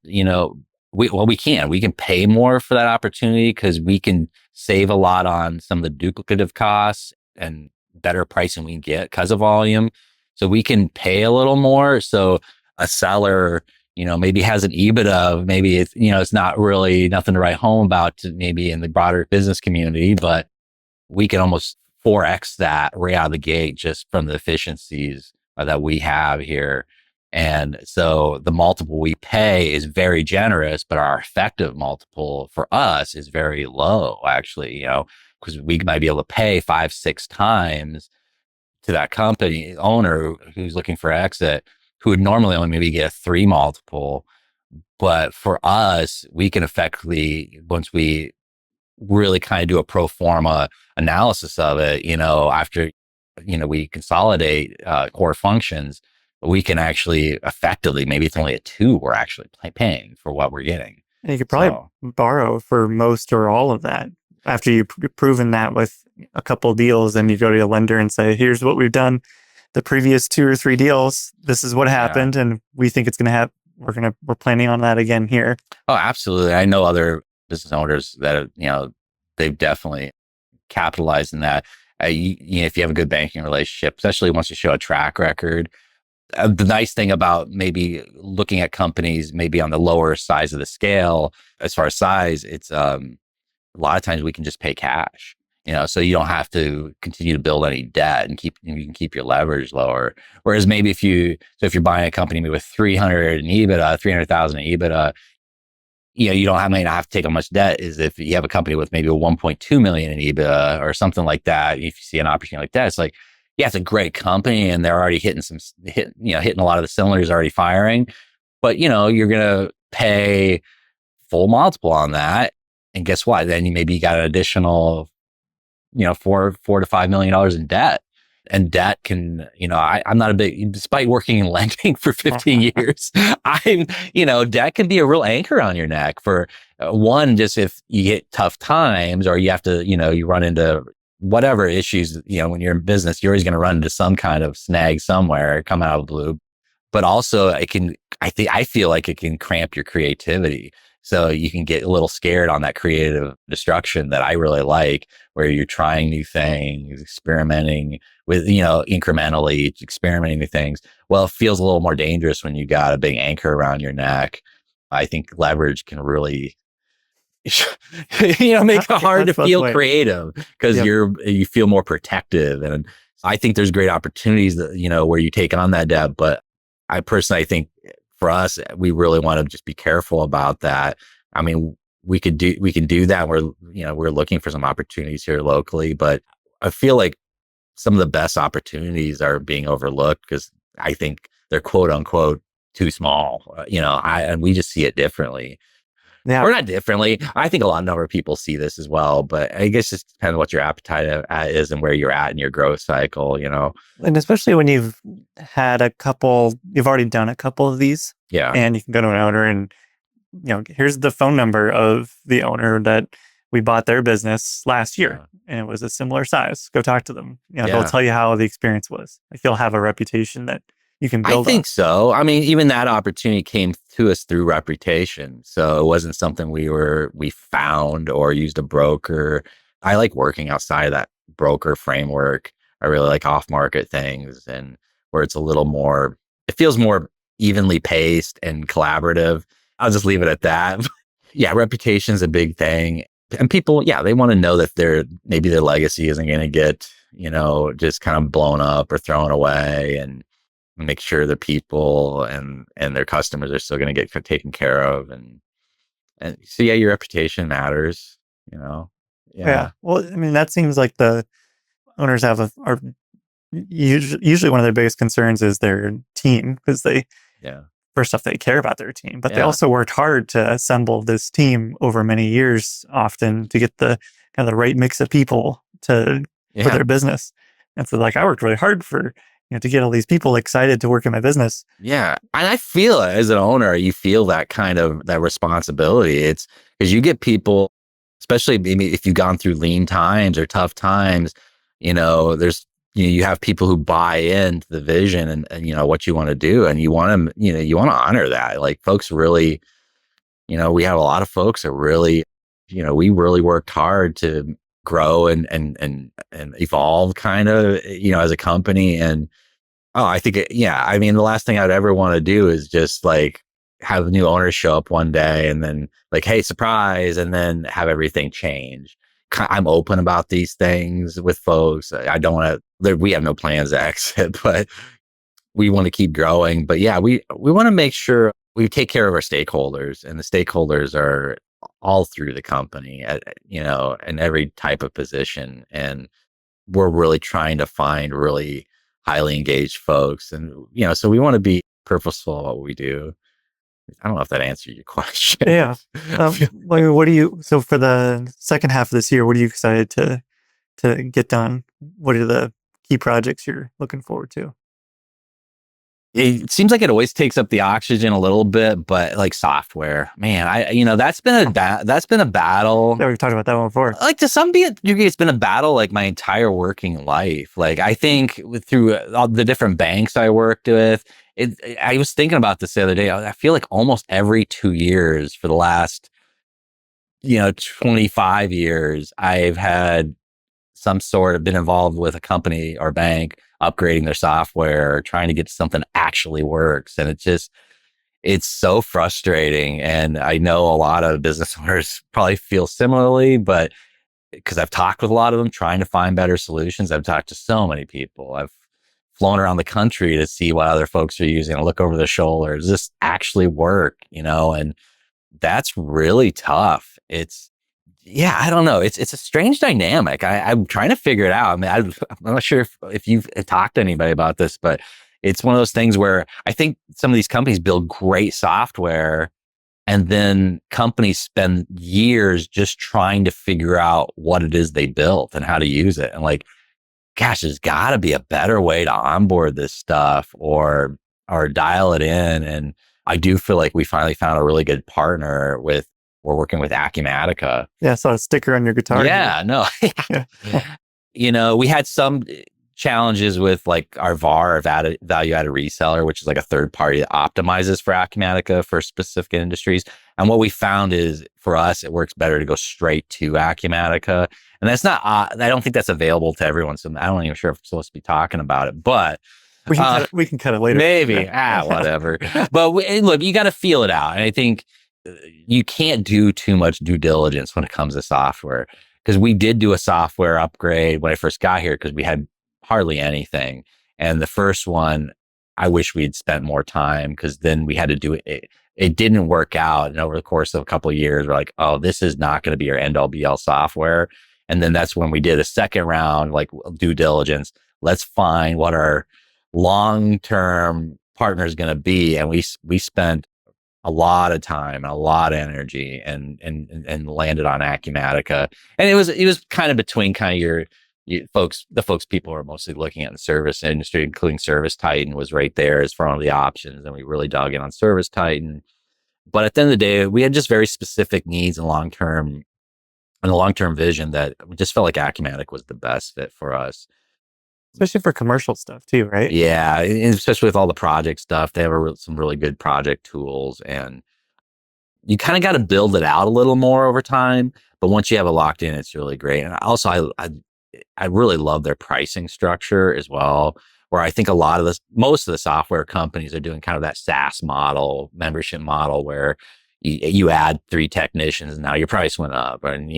we can pay more for that opportunity because we can save a lot on some of the duplicative costs and better pricing we can get because of volume. So we can pay a little more. So a seller, maybe has an EBITDA of maybe it's not really nothing to write home about to maybe in the broader business community, but we can almost 4x that right out of the gate just from the efficiencies that we have here. And so the multiple we pay is very generous, but our effective multiple for us is very low, actually, because we might be able to pay 5-6 times to that company owner who's looking for exit, who would normally only maybe get a 3 multiple. But for us, we can effectively, once we really kind of do a pro forma analysis of it, after, we consolidate core functions, we can actually effectively, maybe it's only a 2 we're actually paying for what we're getting. And you could probably borrow for most or all of that. After you've proven that with a couple of deals, then you go to a lender and say, here's what we've done the previous 2 or 3 deals. This is what happened. Yeah. And we think it's going to happen. We're planning on that again here. Oh, absolutely. I know other business owners that, they've definitely capitalized in that. If you have a good banking relationship, especially once you show a track record. The nice thing about maybe looking at companies maybe on the lower size of the scale, as far as size, it's a lot of times we can just pay cash, so you don't have to continue to build any debt, and you can keep your leverage lower. Whereas maybe if you're buying a company maybe with 300 in EBITDA, 300,000 in EBITDA, you may not have to take on much debt. Is if you have a company with maybe a 1.2 million in EBITDA or something like that. If you see an opportunity like that, it's like, yeah, it's a great company and they're already hitting a lot of the cylinders already firing, but you're going to pay full multiple on that. And guess what? Then you maybe got an additional, $4 to $5 million in debt. And debt can, I'm not a big, despite working in lending for 15 years, debt can be a real anchor on your neck for one, just if you get tough times or you have to, you run into whatever issues, when you're in business, you're always going to run into some kind of snag somewhere, come out of the blue. But also I feel like it can cramp your creativity. So you can get a little scared on that creative destruction that I really like, where you're trying new things, experimenting with, incrementally experimenting with things. Well, it feels a little more dangerous when you got a big anchor around your neck. I think leverage can really, make it hard to feel creative because you feel more protective. And I think there's great opportunities that, where you take on that debt. But I personally, I think for us, we really want to just be careful about that. I mean, we can do that. We're looking for some opportunities here locally, but I feel like some of the best opportunities are being overlooked because I think they're quote unquote too small. And we just see it differently. Yeah. Or not differently. I think a lot number of people see this as well, but I guess it depends on what your appetite is and where you're at in your growth cycle, And especially when you've already done a couple of these, Yeah. and you can go to an owner and, here's the phone number of the owner that we bought their business last year, and it was a similar size. Go talk to them. They'll tell you how the experience was. Like, you'll have a reputation that you can build I think on. so. I mean, even that opportunity came to us through reputation. So it wasn't something we found or used a broker. I like working outside of that broker framework. I really like off-market things, and where it's a little more, it feels more evenly paced and collaborative. I'll just leave it at that. Yeah, reputation is a big thing. And people, they want to know that maybe their legacy isn't going to get, just kind of blown up or thrown away, and make sure the people and their customers are still going to get taken care of. And so, your reputation matters, Yeah. Well, I mean, that seems like the owners are usually one of their biggest concerns is their team, because first off, they care about their team, but they also worked hard to assemble this team over many years, often to get the kind of the right mix of people for their business. And so, like, I worked really hard to get all these people excited to work in my business. Yeah. And I feel it as an owner, you feel that kind of that responsibility. It's because you get people, especially maybe if you've gone through lean times or tough times, there's, you have people who buy into the vision and what you want to do, and you want to, you want to honor that. Like, folks really, we have a lot of folks that really, we really worked hard to grow and evolve kind of, as a company. And I think, I mean, the last thing I'd ever want to do is just like have new owners show up one day and then like, hey, surprise, and then have everything change. I'm open about these things with folks. I don't want to, we have no plans to exit, but we want to keep growing. But we want to make sure we take care of our stakeholders, and the stakeholders are all through the company, in every type of position. And we're really trying to find really highly engaged folks. And, so we want to be purposeful in what we do. I don't know if that answered your question. Yeah. So for the second half of this year, what are you excited to get done? What are the key projects you're looking forward to? It seems like it always takes up the oxygen a little bit, but like software, man, that's been a battle. Yeah, we've talked about that one before. Like, to some degree, it's been a battle like my entire working life. Like, I think through all the different banks I worked with, I was thinking about this the other day. I feel like almost every 2 years for the last, 25 years, I've had some sort of been involved with a company or bank upgrading their software, trying to get something that actually works. And it's so frustrating. And I know a lot of business owners probably feel similarly, but because I've talked with a lot of them trying to find better solutions, I've talked to so many people. I've flown around the country to see what other folks are using and look over their shoulder. Does this actually work? And that's really tough. I don't know. It's a strange dynamic. I'm trying to figure it out. I mean, I'm not sure if you've talked to anybody about this, but it's one of those things where I think some of these companies build great software, and then companies spend years just trying to figure out what it is they built and how to use it. And like, gosh, there's got to be a better way to onboard this stuff or dial it in. And I do feel like we finally found a really good partner we're working with Acumatica. Yeah, I saw a sticker on your guitar. Yeah, no. We had some challenges with like our VAR, value-added reseller, which is like a third party that optimizes for Acumatica for specific industries. And what we found is, for us, it works better to go straight to Acumatica. And that's not, I don't think that's available to everyone. So I don't even sure if I'm supposed to be talking about it, but we can cut it later. Maybe. Whatever. But look, you got to feel it out. And I think you can't do too much due diligence when it comes to software, because we did do a software upgrade when I first got here because we had hardly anything. And the first one, I wish we had spent more time, because then we had to do it. It didn't work out. And over the course of a couple of years, we're like, oh, this is not going to be our end all be all software. And then that's when we did a second round, like due diligence. Let's find what our long-term partner is going to be. And we spent a lot of time and a lot of energy and landed on Acumatica. And it was kind of between kind of your folks, the folks people are mostly looking at in the service industry, including Service Titan was right there as one of the options. And we really dug in on Service Titan. But at the end of the day, we had just very specific needs and a long-term vision that we just felt like Acumatic was the best fit for us. Especially for commercial stuff too, right? Yeah, especially with all the project stuff, they have some really good project tools, and you kind of got to build it out a little more over time. But once you have it locked in, it's really great. And also, I really love their pricing structure as well, where I think most of the software companies are doing kind of that SaaS model, membership model, where you add 3 technicians and now your price went up, and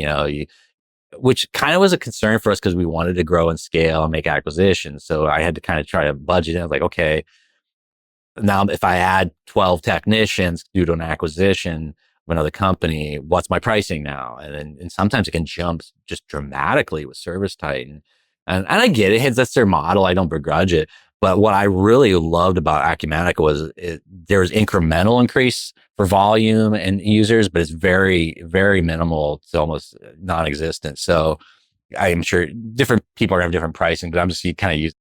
which kind of was a concern for us because we wanted to grow and scale and make acquisitions. So I had to kind of try to budget it. I was like, okay, now if I add 12 technicians due to an acquisition of another company, what's my pricing now? And sometimes it can jump just dramatically with Service Titan. And I get it. That's their model. I don't begrudge it. But what I really loved about Acumatica was there was incremental increase for volume and users, but it's very, very minimal. It's almost non-existent. So I'm sure different people are going to have different pricing, but I'm just kind of use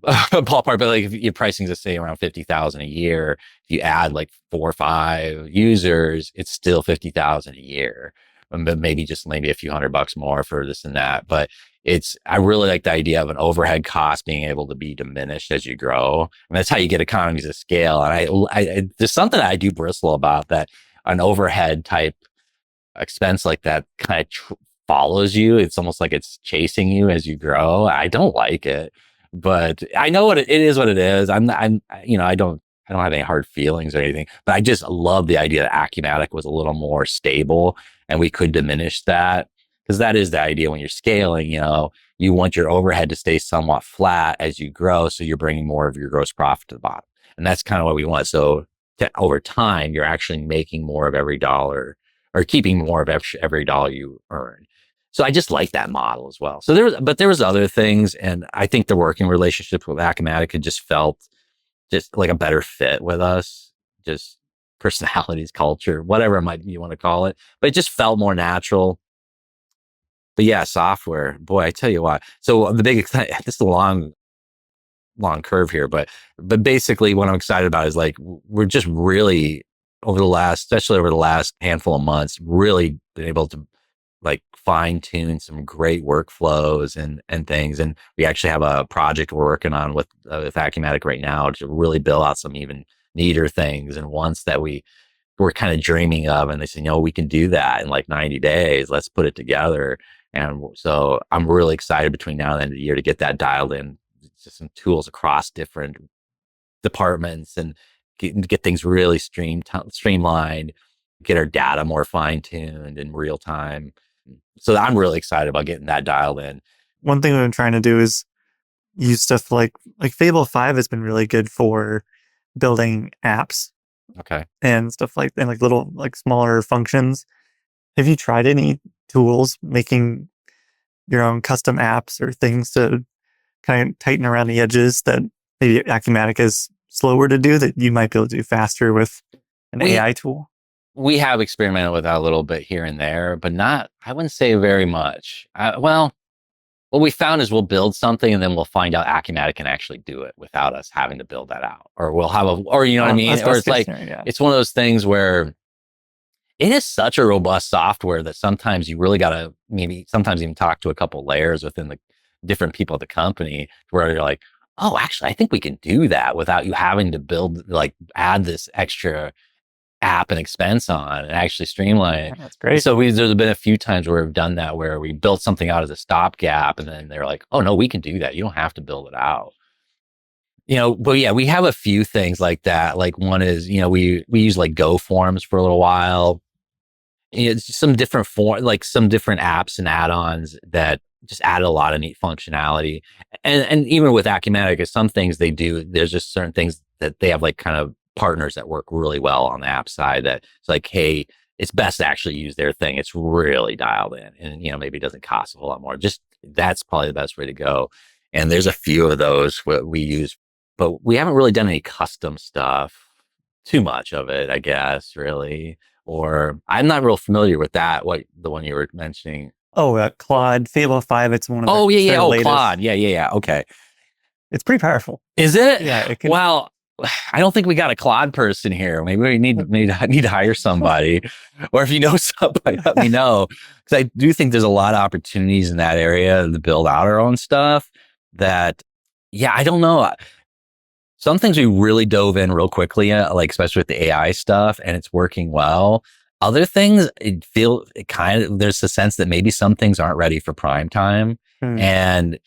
a ballpark. But like if your pricing is say around 50,000 a year, if you add like 4 or 5 users, it's still 50,000 a year. But maybe a few $100 more for this and that. But I really like the idea of an overhead cost being able to be diminished as you grow. And that's how you get economies of scale. And there's something I do bristle about, that an overhead type expense like that kind of follows you. It's almost like it's chasing you as you grow. I don't like it, but I know it is what it is. I don't have any hard feelings or anything, but I just love the idea that Acumatic was a little more stable and we could diminish that, because that is the idea when you're scaling. You want your overhead to stay somewhat flat as you grow, so you're bringing more of your gross profit to the bottom, and that's kind of what we want. So over time, you're actually making more of every dollar, or keeping more of every dollar you earn. So I just like that model as well. So there was other things, and I think the working relationship with Acumatica just felt just like a better fit with us, just personalities, culture, whatever you want to call it, but it just felt more natural. But yeah, software, boy, I tell you what. So the big, this is a long curve here, but basically what I'm excited about is like, we're just really especially over the last handful of months, really been able to like fine tune some great workflows and things. And we actually have a project we're working on with Acumatic right now to really build out some even neater things, and ones that we're kind of dreaming of. And they say, we can do that in like 90 days. Let's put it together. And so I'm really excited between now and the end of the year to get that dialed in, just some tools across different departments, and get things really streamlined, get our data more fine tuned in real time. So I'm really excited about getting that dialed in. One thing we've been trying to do is use stuff like Fable 5 has been really good for building apps. Okay. And stuff like little like smaller functions. Have you tried any tools making your own custom apps or things to kind of tighten around the edges that maybe Acumatica is slower to do, that you might be able to do faster with an AI tool? We have experimented with that a little bit here and there, but I wouldn't say very much. What we found is we'll build something and then we'll find out Acumatic can actually do it without us having to build that out. Or we'll have or you know what I mean? Or it's like, it's one of those things where it is such a robust software that sometimes you really got to sometimes even talk to a couple layers within the different people at the company, where you're like, oh, actually, I think we can do that without you having to add this extra app and expense on, and actually streamline it. That's great. So there's been a few times where we've done that, where we built something out as a stopgap, and then they're like, oh no, we can do that. You don't have to build it out. But yeah, we have a few things like that. Like one is, we use like Go forms for a little while. It's some different some different apps and add-ons that just added a lot of neat functionality. And even with Acumatica, some things they do, there's just certain things that they have like kind of partners that work really well on the app side, that it's like, hey, it's best to actually use their thing. It's really dialed in, and maybe it doesn't cost a whole lot more. Just that's probably the best way to go. And there's a few of those what we use but we haven't really done any custom stuff, too much of it, I guess, really. Or I'm not real familiar with that. What the one you were mentioning? Oh, Claude Fable 5. It's one of Oh yeah, it's yeah. their Oh, latest. Claude. Yeah. Okay. It's pretty powerful. Is it? Yeah, it can. Well, I don't think we got a Claude person here. Maybe we need to hire somebody, or if you know somebody, let me know, because I do think there's a lot of opportunities in that area to build out our own stuff. That, yeah, I don't know. Some things we really dove in real quickly, like especially with the AI stuff, and it's working well. Other things, it kind of, there's a sense that maybe some things aren't ready for prime time, Hmm. and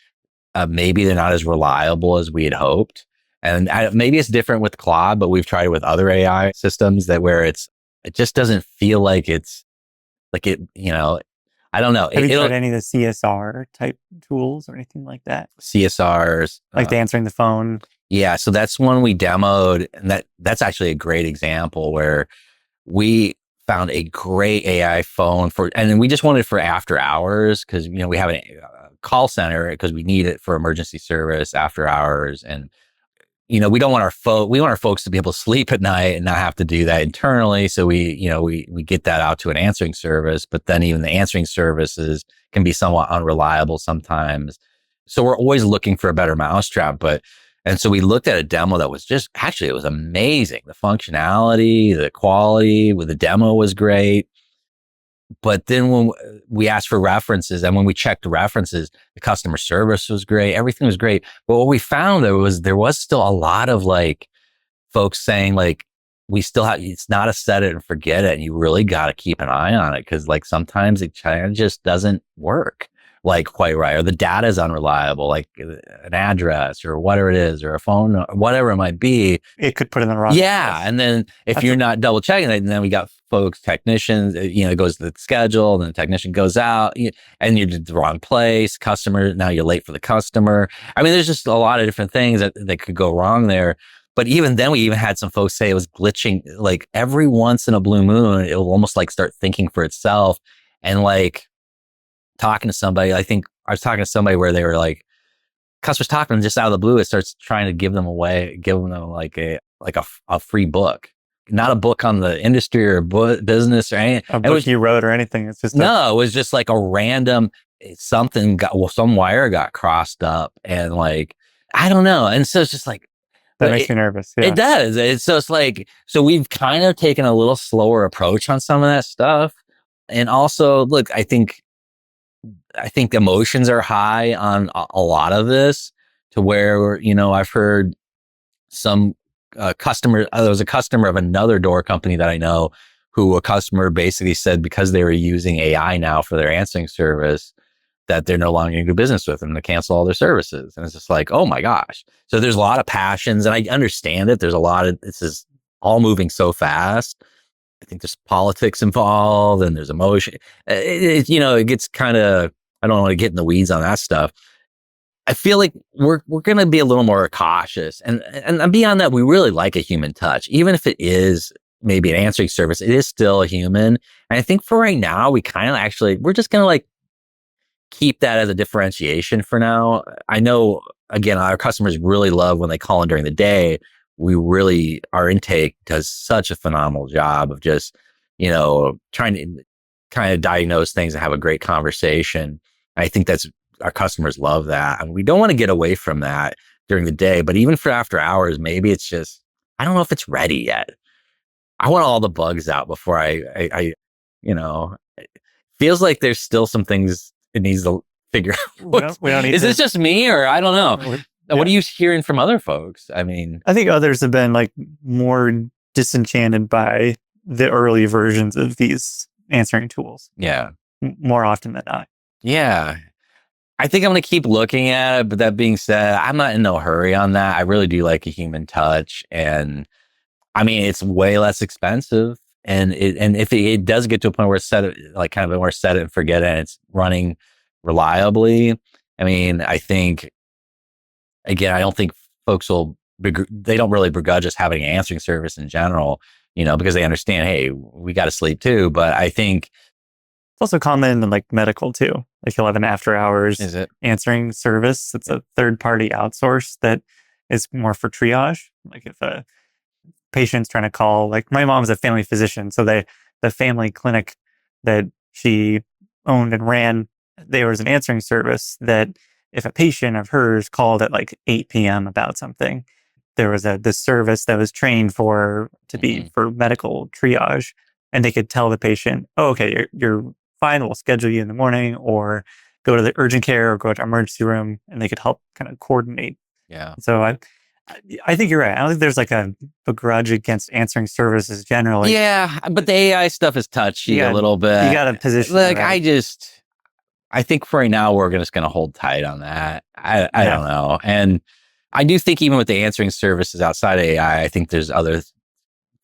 maybe they're not as reliable as we had hoped. And maybe it's different with Claude, but we've tried it with other AI systems that where it just doesn't feel like it's like it, I don't know. Have you It'll tried any of the CSR type tools or anything like that? CSRs, Like the answering the phone? yeah. So that's one we demoed, and that's actually a great example where we found a great AI phone and then we just wanted it for after hours because we have a call center because we need it for emergency service after hours, and we don't want we want our folks to be able to sleep at night and not have to do that internally. So we get that out to an answering service, but then even the answering services can be somewhat unreliable sometimes. So we're always looking for a better mousetrap, and so we looked at a demo that was it was amazing. The functionality, the quality with the demo was great. But then when we asked for references and when we checked the references, the customer service was great. Everything was great. But what we found there was still a lot of like folks saying like, we still have, it's not a set it and forget it. And you really got to keep an eye on it. Cause like sometimes it kind of just doesn't work like quite right. Or the data is unreliable, like an address or whatever it is, or a phone, or whatever it might be. It could put in the wrong Yeah. place. And then if you're not double checking it, and then we got folks, technicians, it goes to the schedule, and the technician goes out, and you're in the wrong place. Customer, now you're late for the customer. I mean, there's just a lot of different things that could go wrong there. But even then, we even had some folks say it was glitching. Like every once in a blue moon, it'll almost like start thinking for itself. And like talking to somebody, I think I was talking to somebody where they were like, customers talking to them just out of the blue, it starts trying to give them like a free book, not a book on the industry or business or anything. A book you wrote or anything. It's just no, it was just like a random some wire got crossed up, and like I don't know, and so it's just like that makes me nervous. Yeah. it does. It's like so we've kind of taken a little slower approach on some of that stuff, and also look, I think emotions are high on a lot of this to where, I've heard some customer, there was a customer of another door company that I know who a customer basically said because they were using AI now for their answering service, that they're no longer going to do business with them to cancel all their services. And it's just like, oh my gosh. So there's a lot of passions, and I understand it. There's a lot of, this is all moving so fast. I think there's politics involved and there's emotion. It gets kind of, I don't want to get in the weeds on that stuff. I feel like we're going to be a little more cautious, and beyond that, we really like a human touch, even if it is maybe an answering service. It is still a human, and I think for right now, we kind of we're just going to like keep that as a differentiation for now. I know, again, our customers really love when they call in during the day. Our intake does such a phenomenal job of just, trying to kind of diagnose things and have a great conversation. I think our customers love that. And we don't want to get away from that during the day, but even for after hours, maybe it's just, I don't know if it's ready yet. I want all the bugs out before it feels like there's still some things it needs to figure out. We don't need Is this just me, or I don't know? Yeah. What are you hearing from other folks? I mean, I think others have been like more disenchanted by the early versions of these answering tools. yeah. More often than not. Yeah. I think I'm going to keep looking at it. But that being said, I'm not in no hurry on that. I really do like a human touch. And I mean, it's way less expensive. And if it does get to a point where it's set it, like kind of where set it and forget it, and it's running reliably. I mean, I think, again, I don't think folks they don't really begrudge us having an answering service in general, because they understand, hey, we got to sleep too. But I think it's also common in like medical too. Like you'll have an after hours is it answering service. It's a third party outsource that is more for triage. Like if a patient's trying to call, like my mom's a family physician, so the family clinic that she owned and ran, there was an answering service that if a patient of hers called at like 8 p.m. about something, there was this service that was trained for for medical triage, and they could tell the patient, "Oh, okay, you're fine. We'll schedule you in the morning, or go to the urgent care, or go to emergency room," and they could help kind of coordinate. Yeah. So I think you're right. I don't think there's like a begrudge against answering services generally. Yeah, but the AI stuff is touchy a little bit. You got to position. Like, right? I think for right now, we're just going to hold tight on that. I don't know. And I do think even with the answering services outside of AI, I think there's other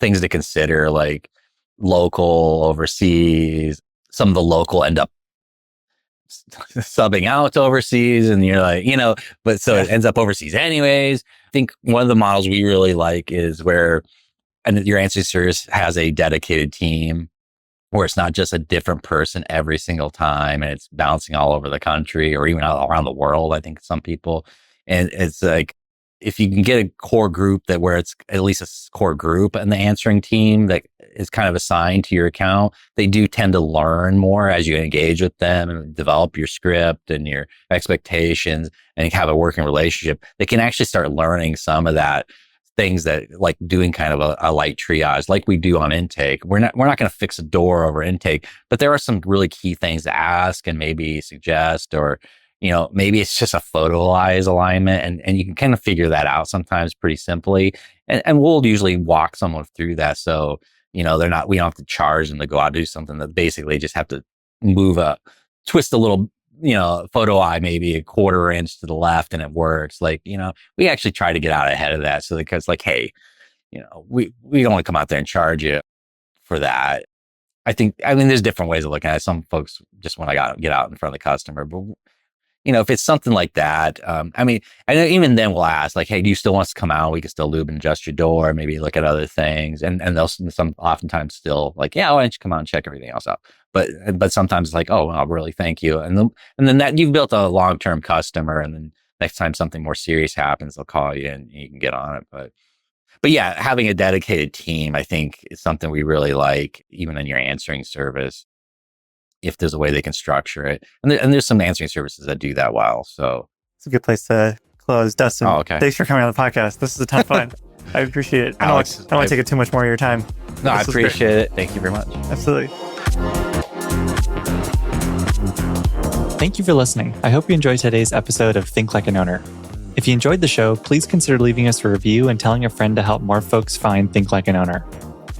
things to consider, like local, overseas. Some of the local end up subbing out to overseas, and you're like, but so it ends up overseas anyways. I think one of the models we really like is where your answering service has a dedicated team, where it's not just a different person every single time and it's bouncing all over the country or even around the world. I think some people, and it's like, if you can get a core group where it's at least a core group and the answering team that is kind of assigned to your account, they do tend to learn more as you engage with them and develop your script and your expectations and have a working relationship. They can actually start learning some of that things that, like doing kind of a light triage like we do on intake. We're not going to fix a door over intake, but there are some really key things to ask and maybe suggest, or maybe it's just a photo-eyes alignment, and you can kind of figure that out sometimes pretty simply. And we'll usually walk someone through that. So, we don't have to charge them to go out and do something. That basically just have to twist a little, photo eye, maybe a quarter inch to the left, and it works. Like, we actually try to get out ahead of that. So because like, hey, we don't want to come out there and charge you for that. I mean, there's different ways of looking at it. Some folks just want to get out in front of the customer, but if it's something like that, I mean, I know even then we'll ask, like, hey, do you still want us to come out? We can still lube and adjust your door, maybe look at other things. And they'll oftentimes still like, yeah, why don't you come out and check everything else out? But sometimes it's like, oh, well, really, thank you. And then that you've built a long-term customer, and then next time something more serious happens, they'll call you and you can get on it. But yeah, having a dedicated team, I think, is something we really like, even in your answering service, if there's a way they can structure it. And there's some answering services that do that well. So it's a good place to close. Dustin, okay. Thanks for coming on the podcast. This is a ton of fun. I appreciate it. Alex, I don't want to take up too much more of your time. No, I appreciate it. Thank you very much. Absolutely. Thank you for listening. I hope you enjoyed today's episode of Think Like an Owner. If you enjoyed the show, please consider leaving us a review and telling a friend to help more folks find Think Like an Owner.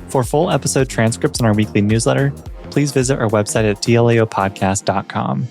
For full episode transcripts and our weekly newsletter, please visit our website at dlaopodcast.com.